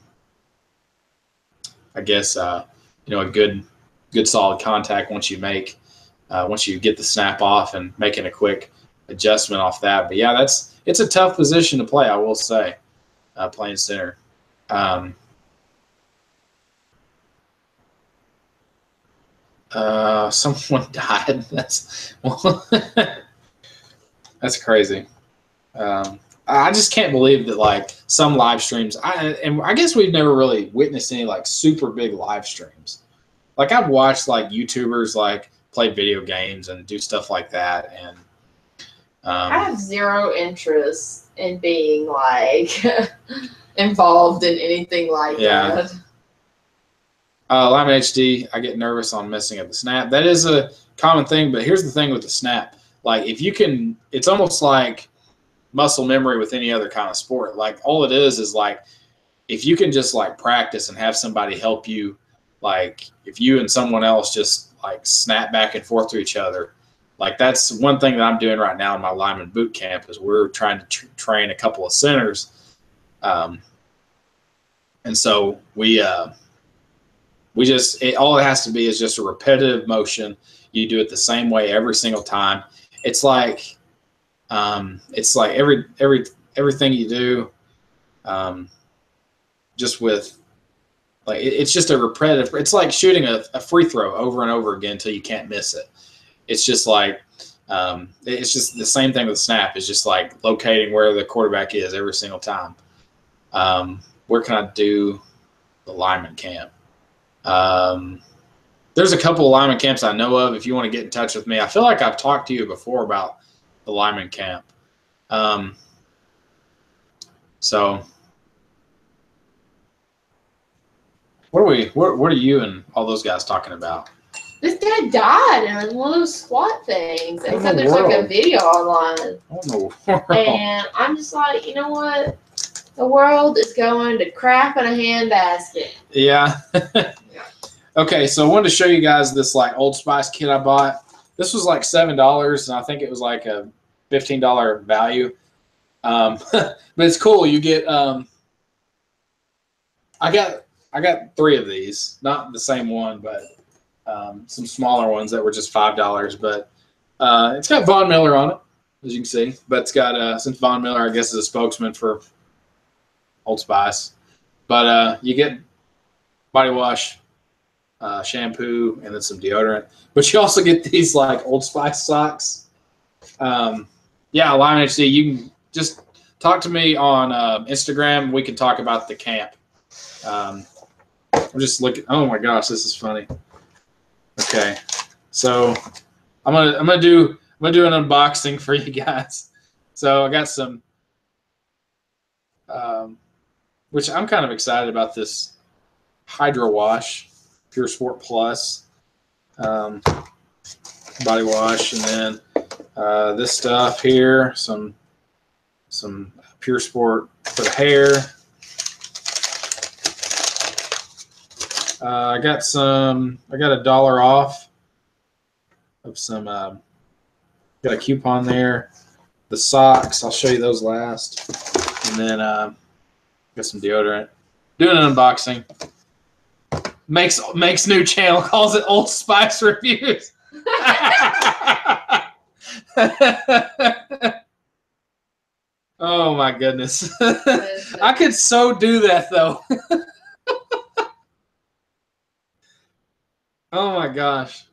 guess, a good solid contact once you get the snap off and making a quick adjustment off that. But yeah, it's a tough position to play, I will say, playing center. Someone died. That's crazy. I just can't believe that like some live streams. I guess we've never really witnessed any like super big live streams. Like I've watched like YouTubers like play video games and do stuff like that, and I have zero interest in being like involved in anything like that. Lyman HD, I get nervous on messing up the snap. That is a common thing, but here's the thing with the snap. Like if you can, it's almost like muscle memory with any other kind of sport. Like all it is like if you can just like practice and have somebody help you, like if you and someone else just like snap back and forth to each other, like that's one thing that I'm doing right now in my lineman boot camp is we're trying to train a couple of centers. And so we all it has to be is just a repetitive motion. You do it the same way every single time. It's like everything you do, just with like it's just a repetitive. It's like shooting a free throw over and over again until you can't miss it. It's just like it's just the same thing with snap. It's just like locating where the quarterback is every single time. Where can I do the lineman camp? There's a couple of lineman camps I know of. If you want to get in touch with me, I feel like I've talked to you before about the lineman camp. So what are you and all those guys talking about? This guy died in one of those SWAT things. They said there's like a video online. Oh no. And I'm just like, you know what? The world is going to crap in a handbasket. Yeah. Okay, so I wanted to show you guys this like Old Spice kit I bought. This was like $7, and I think it was like a $15 value. But it's cool. You get I got 3 of these, not the same one, but some smaller ones that were just $5. But it's got Von Miller on it, as you can see. But it's got since Von Miller, I guess, is a spokesman for Old Spice. But you get body wash, shampoo, and then some deodorant. But you also get these like Old Spice socks. Yeah, Live HD. You can just talk to me on Instagram. We can talk about the camp. I'm just looking. Oh my gosh, this is funny. Okay, so I'm gonna do an unboxing for you guys. So I got some, which I'm kind of excited about, this Hydro Wash Pure Sport Plus body wash, and then this stuff here, some Pure Sport for the hair. I got $1 off of some, got a coupon there. The socks, I'll show you those last. And then got some deodorant. Doing an unboxing. Makes new channel, calls it Old Spice Reviews. Oh my goodness. I could so do that though. Oh my gosh.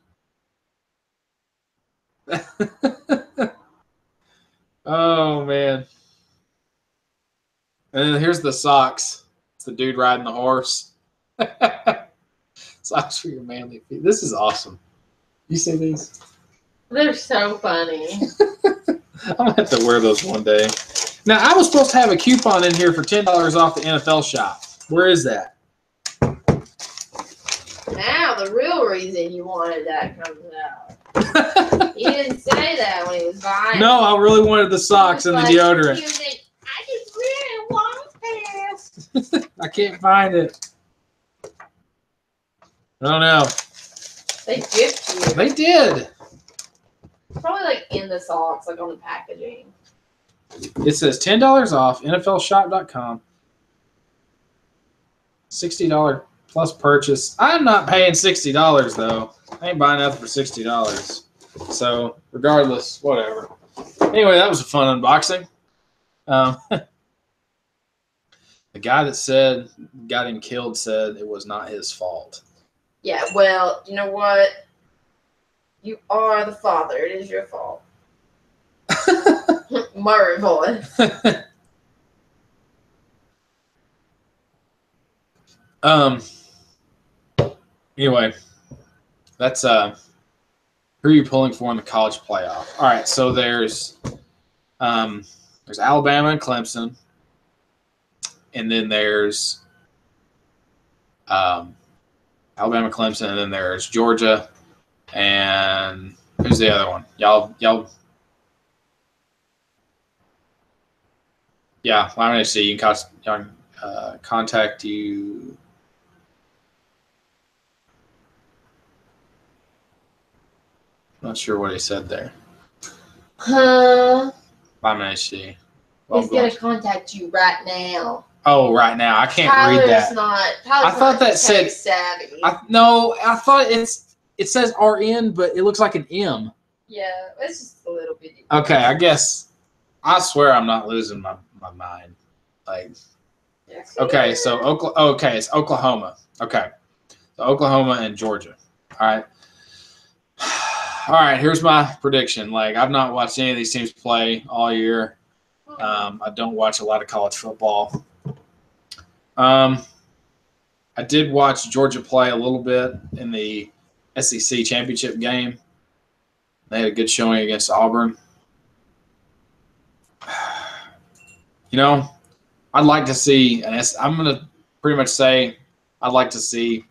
Oh man. And then here's the socks. It's the dude riding the horse. Socks for your manly feet. This is awesome. You see these? They're so funny. I'm gonna have to wear those one day. Now I was supposed to have a coupon in here for $10 off the NFL shop. Where is that? Now the real reason you wanted that comes out. He didn't say that when he was buying. No, I really wanted the socks and the deodorant. I just really want this. I can't find it. I don't know. They gift you. They did. Probably like in the socks, like on the packaging. It says $10 off, NFLshop.com. $60 plus purchase. I'm not paying $60 though. I ain't buying nothing for $60. So regardless, whatever. Anyway, that was a fun unboxing. The guy that got him killed said it was not his fault. Yeah, well, you know what? You are the father. It is your fault. Murray boy. Anyway, that's who are you pulling for in the college playoff? All right, so there's Alabama and Clemson, and then there's Alabama, Clemson, and then there's Georgia, and who's the other one? Y'all. Yeah, Live HC. You can contact you. Not sure what he said there. Huh? Live HC. He's going to contact you right now. Oh, right now I can't read that. I thought that said savvy. No, I thought it says RN, but it looks like an M. Yeah, it's just a little bit. Okay, I guess. I swear I'm not losing my mind. Like, okay, so okay, it's Oklahoma. Okay, so Oklahoma and Georgia. All right. All right, here's my prediction. Like, I've not watched any of these teams play all year. I don't watch a lot of college football. I did watch Georgia play a little bit in the SEC championship game. They had a good showing against Auburn. You know, I'd like to see I'm going to pretty much say I'd like to see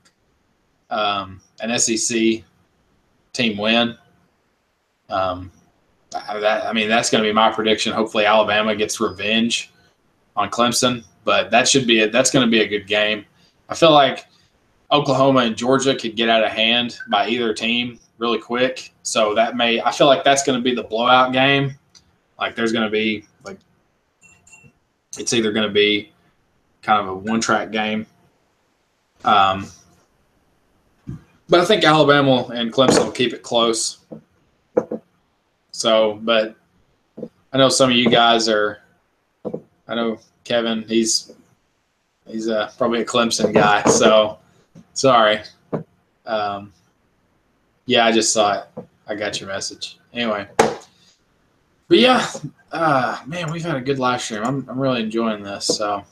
an SEC team win. I mean, that's going to be my prediction. Hopefully, Alabama gets revenge on Clemson, but that's going to be a good game. I feel like Oklahoma and Georgia could get out of hand by either team really quick. So I feel like that's going to be the blowout game. Like, there's going to be it's either going to be kind of a one-track game. But I think Alabama and Clemson will keep it close. So, but I know some of you guys I know Kevin, he's probably a Clemson guy. So, sorry. Yeah, I just saw it. I got your message. Anyway. But yeah, man, we've had a good live stream. I'm really enjoying this. So,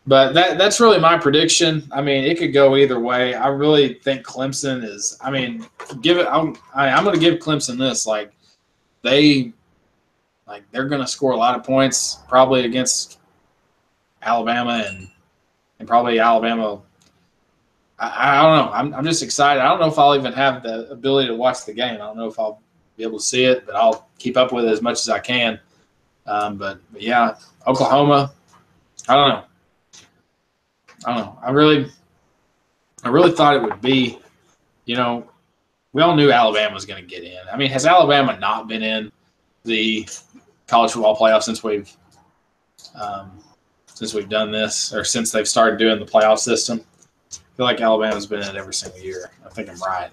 but that's really my prediction. I mean, it could go either way. I really think Clemson is. I mean, I'm going to give Clemson this. Like, they're going to score a lot of points probably against Alabama and probably Alabama. I don't know. I'm just excited. I don't know if I'll even have the ability to watch the game. I don't know if I'll be able to see it, but I'll keep up with it as much as I can. But yeah, Oklahoma, I don't know. I really thought it would be, we all knew Alabama was going to get in. I mean, has Alabama not been in the college football playoff since we've done this, or since they've started doing the playoff system? I feel like Alabama's been in it every single year. I think I'm right.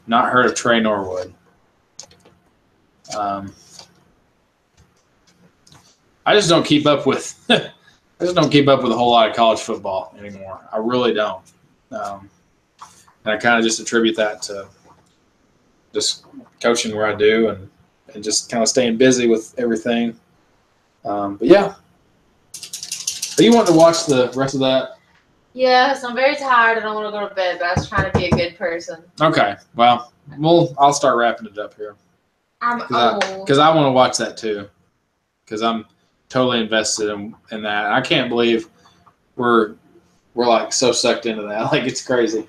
Not heard of Trey Norwood. I just don't keep up with a whole lot of college football anymore. I really don't. And I kind of just attribute that to just coaching where I do and just kind of staying busy with everything. But yeah. Are you wanting to watch the rest of that? Yes, I'm very tired and I want to go to bed, but I was trying to be a good person. Okay. Well, I'll start wrapping it up here. I'm old. Because I want to watch that too. Because I'm totally invested in that. I can't believe we're like so sucked into that. Like, it's crazy.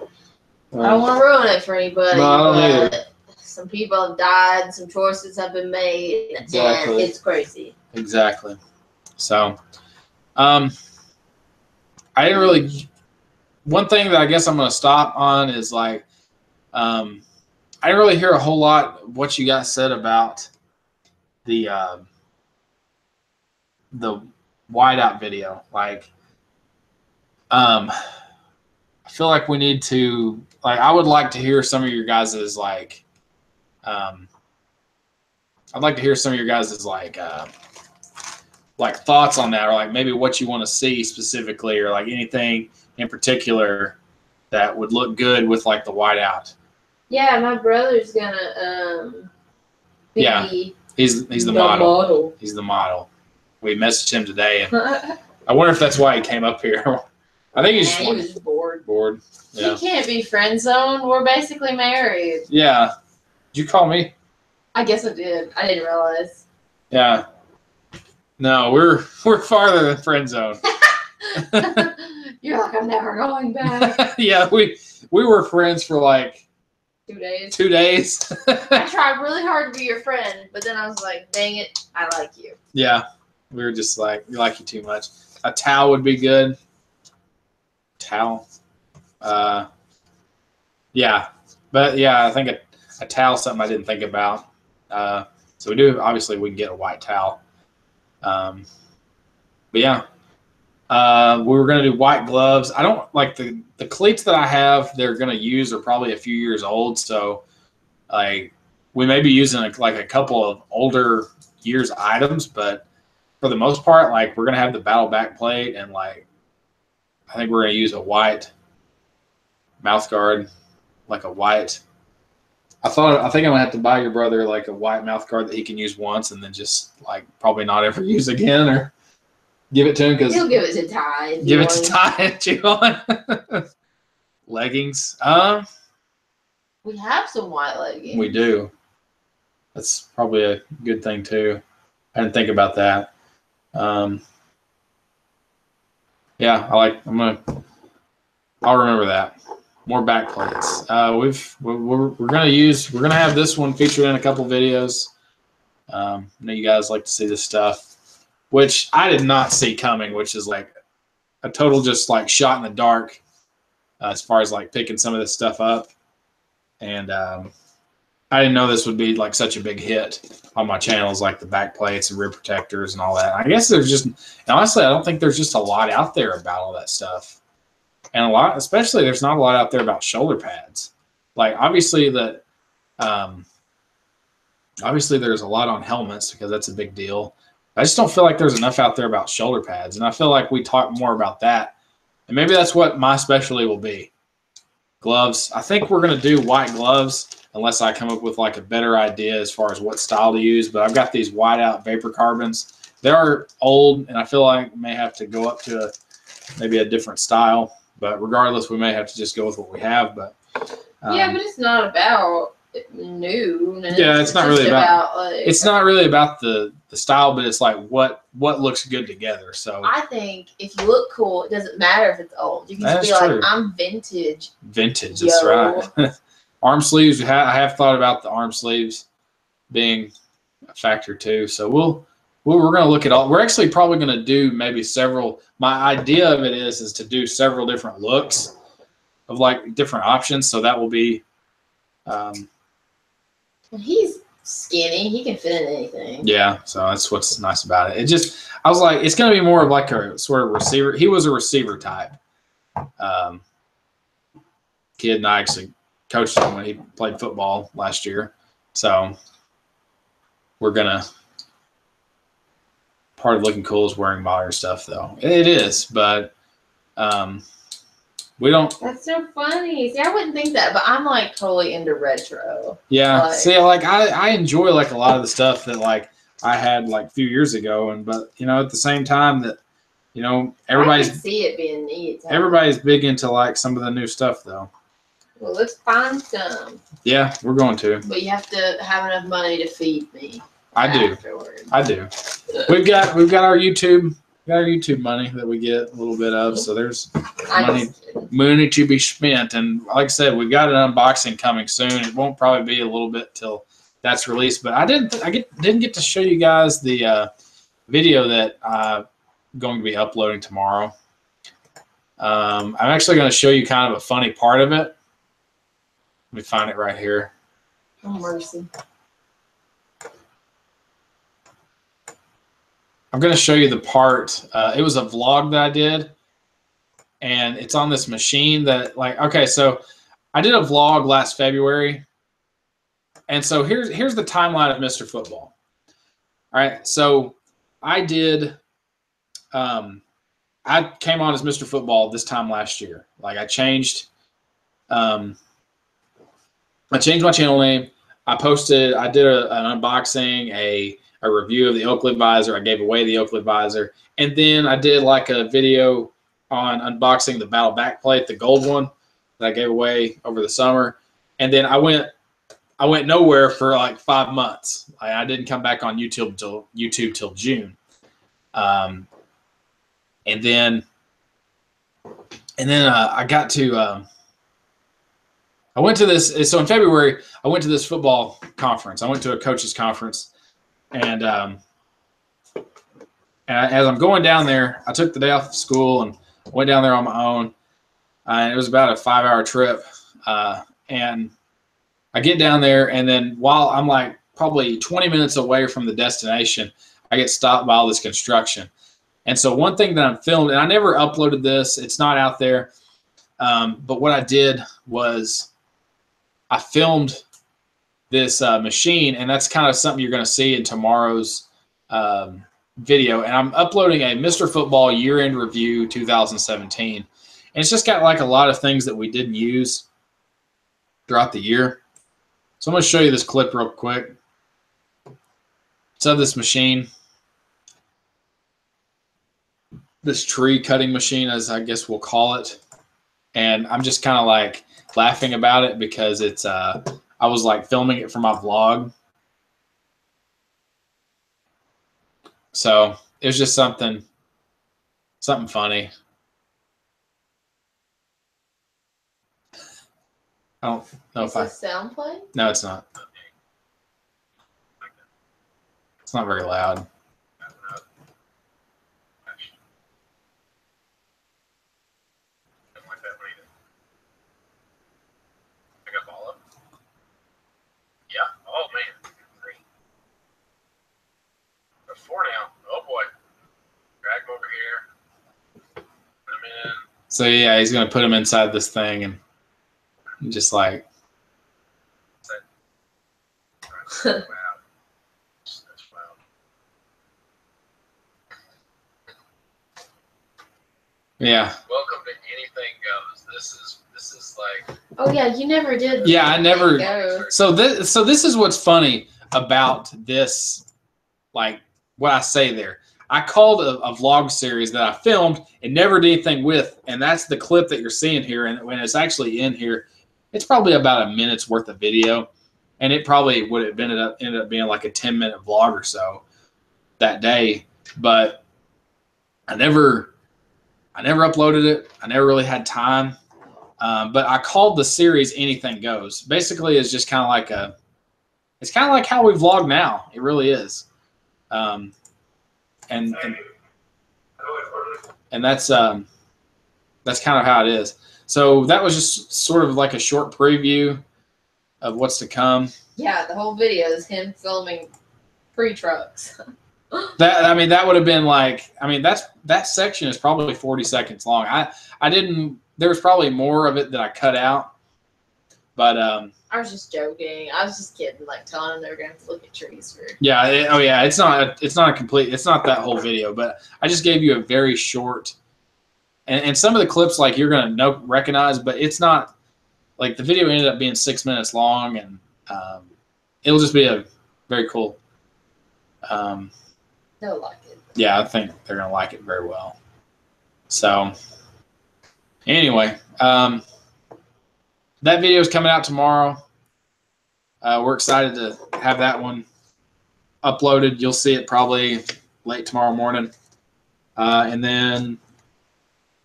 I don't want to ruin it for anybody. No, I don't either. Some people have died. Some choices have been made. Exactly. And it's crazy. Exactly. So, I didn't really. One thing that I guess I'm going to stop on is like, I didn't really hear a whole lot of what you guys said about the whiteout video. Like, I feel like we need to, like, I would like to hear some of your guys's like, I'd like to hear some of your guys's like thoughts on that, or like maybe what you want to see specifically, or like anything in particular that would look good with like the whiteout. Yeah, my brother's gonna he's the model. He's the model. We messaged him today, and I wonder if that's why he came up here. I think he was bored. Bored. Yeah. He can't be friend zoned. We're basically married. Yeah. Did you call me? I guess I did. I didn't realize. Yeah. No, we're farther than friend zone. You're like, I'm never going back. Yeah, we were friends for like 2 days. 2 days. I tried really hard to be your friend, but then I was like, dang it, I like you. Yeah. We were just like, we like you too much. A towel would be good. Towel. Yeah. But yeah, I think a towel is something I didn't think about. So we do, obviously we can get a white towel. But yeah, we were going to do white gloves. I don't like the cleats that I have, they're going to use are probably a few years old. So like we may be using like a couple of older years items, but for the most part, like we're going to have the battle back plate, and like, I think we're going to use a white mouth guard, like a white. I think I'm gonna have to buy your brother like a white mouth guard that he can use once and then just like probably not ever use again, or give it to him because he'll give it to Ty. Give it to Ty and chew on. Leggings. We have some white leggings. We do. That's probably a good thing too. I didn't think about that. Yeah, I'll remember that. More back plates. We're gonna have this one featured in a couple videos. I know you guys like to see this stuff, which I did not see coming, which is like a total just like shot in the dark as far as like picking some of this stuff up. And I didn't know this would be like such a big hit on my channels, like the back plates and rib protectors and all that. I guess there's just, honestly, I don't think there's just a lot out there about all that stuff. And a lot, especially there's not a lot out there about shoulder pads. Like obviously obviously there's a lot on helmets because that's a big deal. I just don't feel like there's enough out there about shoulder pads. And I feel like we talk more about that. And maybe that's what my specialty will be. Gloves. I think we're going to do white gloves unless I come up with like a better idea as far as what style to use. But I've got these white out vapor carbons. They are old, and I feel like we may have to go up to maybe a different style. But regardless, we may have to just go with what we have. But yeah, but it's not about new. Yeah, it's not really about like, it's not really about the style, but it's like what looks good together. So I think if you look cool, it doesn't matter if it's old. You can just be like, I'm vintage. Vintage, that's right. Arm sleeves. I have thought about the arm sleeves being a factor too. So we're going to look at all. We're actually probably going to do maybe several. My idea of it is to do several different looks of like different options. So that will be. He's skinny. He can fit in anything. Yeah, so that's what's nice about it. I was like, it's going to be more of like a sort of receiver. He was a receiver type kid, and I actually coached him when he played football last year. So we're going to. Part of looking cool is wearing modern stuff, though. It is, but we don't. That's so funny. See, I wouldn't think that, but I'm like totally into retro. Yeah. Like, see, like I enjoy like a lot of the stuff that like I had like a few years ago, but you know, at the same time that everybody's I can see it being neat. Everybody's big into like some of the new stuff, though. Well, let's find some. Yeah, we're going to. But you have to have enough money to feed me. I do. We've got our YouTube money that we get a little bit of, so there's money to be spent. And like I said, we've got an unboxing coming soon. It won't probably be a little bit till that's released, but I didn't get to show you guys the video that I'm going to be uploading tomorrow. I'm actually going to show you kind of a funny part of it. Let me find it right here. Oh, mercy. I'm going to show you the part. It was a vlog that I did, and it's on this machine that, like, okay, so I did a vlog last February, and so here's the timeline of Mr. Football. All right, so I did, I came on as Mr. Football this time last year. Like, I changed my channel name. I did an unboxing, a review of the Oakley visor. I gave away the Oakley visor, and then I did like a video on unboxing the battle backplate, the gold one that I gave away over the summer. And then I went nowhere for like 5 months. I didn't come back on YouTube till June. And then I got to I went to this. So in February, I went to this football conference. I went to a coaches conference. And as I'm going down there, I took the day off of school and went down there on my own. And it was about a 5-hour trip. And I get down there, and then while I'm like probably 20 minutes away from the destination, I get stopped by all this construction. And so one thing that I'm filmed, and I never uploaded this, it's not out there, but what I did was I filmed this machine, and that's kind of something you're going to see in tomorrow's video. And I'm uploading a Mr. Football year-end review 2017. And it's just got like a lot of things that we didn't use throughout the year. So I'm going to show you this clip real quick. It's of this machine, this tree cutting machine, as I guess we'll call it. And I'm just kind of like laughing about it because it's I was like filming it for my vlog. So it was just something funny. I don't know if I sound play? No, it's not. It's not very loud. Oh man, 4 now. Oh boy, drag him over here. Put him in. So yeah, he's gonna put him inside this thing and just like. Wow. That's wild. Yeah. Welcome to Anything Goes. This is like. Oh yeah, you never did. Yeah, I never. So this is what's funny about this, like what I say there. I called a vlog series that I filmed and never did anything with, and that's the clip that you're seeing here. And when it's actually in here, it's probably about a minute's worth of video, and it probably would have ended up being like a 10-minute vlog or so that day. But I never uploaded it. I never really had time. But I called the series Anything Goes. Basically, it's just kind of like it's kind of like how we vlog now. It really is. And that's kind of how it is. So that was just sort of like a short preview of what's to come. Yeah, the whole video is him filming pre-trucks. That would have been like, that section is probably 40 seconds long. There was probably more of it that I cut out, but I was just joking. I was just kidding, like telling them they were going to have to look at trees for. Yeah. It's not that whole video, but I just gave you a very short, and some of the clips like you're going to recognize, but it's not like the video ended up being 6 minutes long, and it'll just be a very cool. They'll like it. Yeah, I think they're going to like it very well. So anyway, that video is coming out tomorrow. We're excited to have that one uploaded. You'll see it probably late tomorrow morning. And then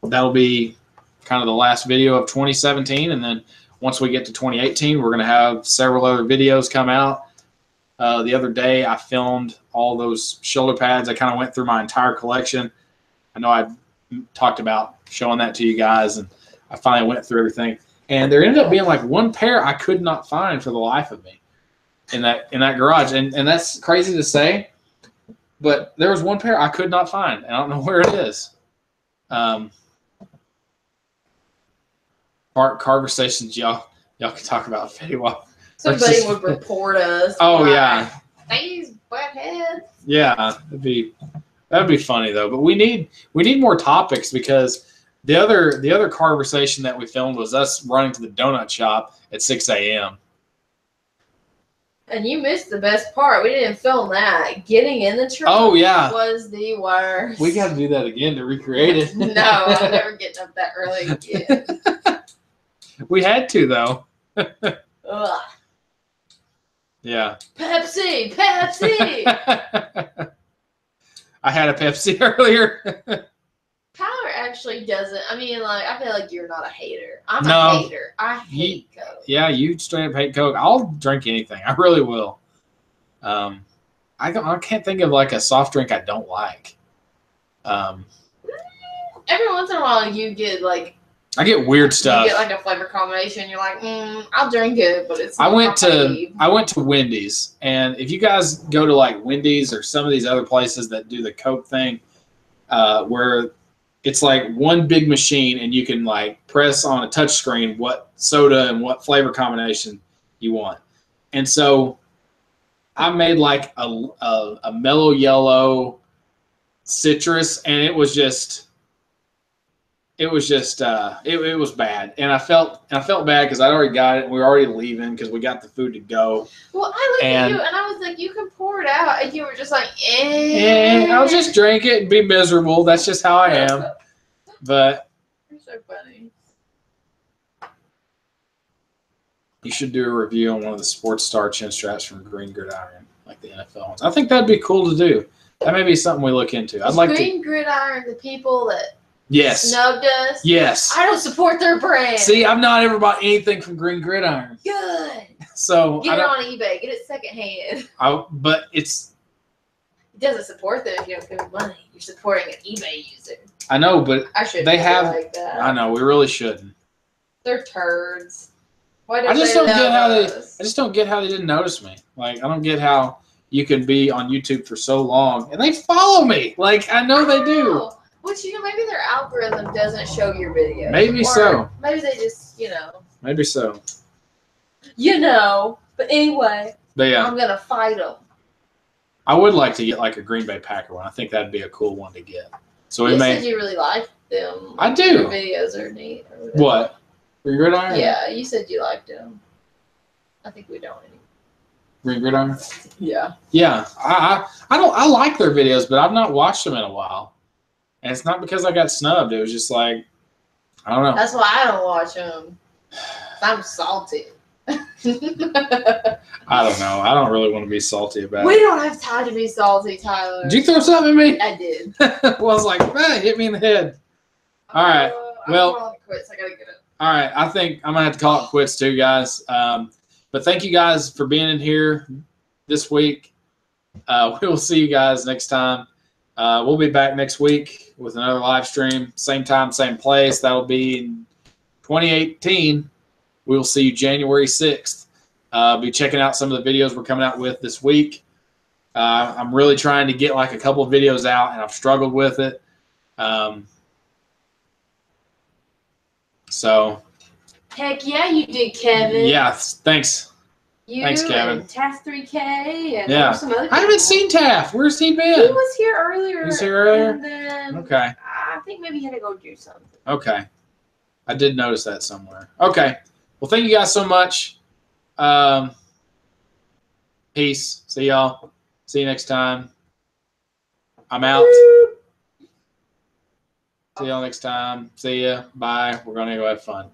that'll be kind of the last video of 2017. And then once we get to 2018, we're going to have several other videos come out. The other day, I filmed all those shoulder pads. I kind of went through my entire collection. I know I talked about showing that to you guys, and I finally went through everything. And there ended up being like one pair I could not find for the life of me in that garage. And that's crazy to say, but there was one pair I could not find, and I don't know where it is. Conversations y'all can talk about pretty well. Somebody would report us. Oh yeah. These buttheads. Yeah, that'd be funny though. But we need more topics, because the other conversation that we filmed was us running to the donut shop at 6 a.m. And you missed the best part. We didn't film that. Getting in the truck. Oh yeah. Was the worst. We got to do that again to recreate it. No, I'm never getting up that early again. We had to though. Ugh. Yeah. Pepsi. I had a Pepsi earlier. Tyler actually doesn't. I mean, like, I feel like you're not a hater. I'm a hater. I hate Coke. Yeah, you straight up hate Coke. I'll drink anything. I really will. I can't think of like a soft drink I don't like. Every once in a while, you get like I get weird stuff. You get like a flavor combination. You're like, I'll drink it, but it's. I went to Wendy's, and if you guys go to like Wendy's or some of these other places that do the Coke thing, where it's like one big machine and you can like press on a touch screen what soda and what flavor combination you want. And so I made like a mellow yellow citrus, and it was bad. And I felt bad because I'd already got it and we were already leaving because we got the food to go. Well, I looked at you and I was like, you can pour it out, and you were just like, I'll just drink it and be miserable. That's just how I am. But you're so funny. You should do a review on one of the Sports Star chin straps from Green Gridiron, like the NFL ones. I think that'd be cool to do. That may be something we look into. I'd like Green Gridiron, the people that snubbed us. Yes. I don't support their brand. See, I've not ever bought anything from Green Gridiron. Good. So get it on eBay. Get it secondhand. But it doesn't support them if you don't give them money. You're supporting an eBay user. I know, but they have like that. I know we really shouldn't. They're turds. I just don't get how they didn't notice me. Like, I don't get how you can be on YouTube for so long and they follow me. Like, I know they do. Which, maybe their algorithm doesn't show your videos. Maybe so. Maybe they just, Maybe so. But anyway. But yeah. I'm going to fight them. I would like to get like a Green Bay Packer one. I think that'd be a cool one to get. So you said you really like them. I do. Their videos are neat. What? Green Gridiron? Yeah, you said you liked them. I think we don't anymore. Green Gridiron? Yeah. Yeah. I like their videos, but I've not watched them in a while. And it's not because I got snubbed. It was just like, I don't know. That's why I don't watch them. I'm salty. I don't know. I don't really want to be salty about it. We don't have time to be salty, Tyler. Did you throw something at me? I did. Well, I was like, man, hit me in the head. All right. Well, quits. I gotta get it. All right. I think I'm going to have to call it quits too, guys. But thank you guys for being in here this week. We will see you guys next time. We'll be back next week with another live stream. Same time, same place. That'll be in 2018. We will see you January 6th. Be checking out some of the videos we're coming out with this week. I'm really trying to get like a couple of videos out, and I've struggled with it. So. Heck yeah, you did, Kevin. Yeah, thanks. Thanks, Kevin. And Taff 3K and some other people. I haven't seen Taff. Where's he been? He was here earlier. He was here earlier? And then okay. I think maybe he had to go do something. Okay. I did notice that somewhere. Okay. Well, thank you guys so much. Peace. See y'all. See you next time. I'm out. See y'all next time. See ya. Bye. We're going to go have fun.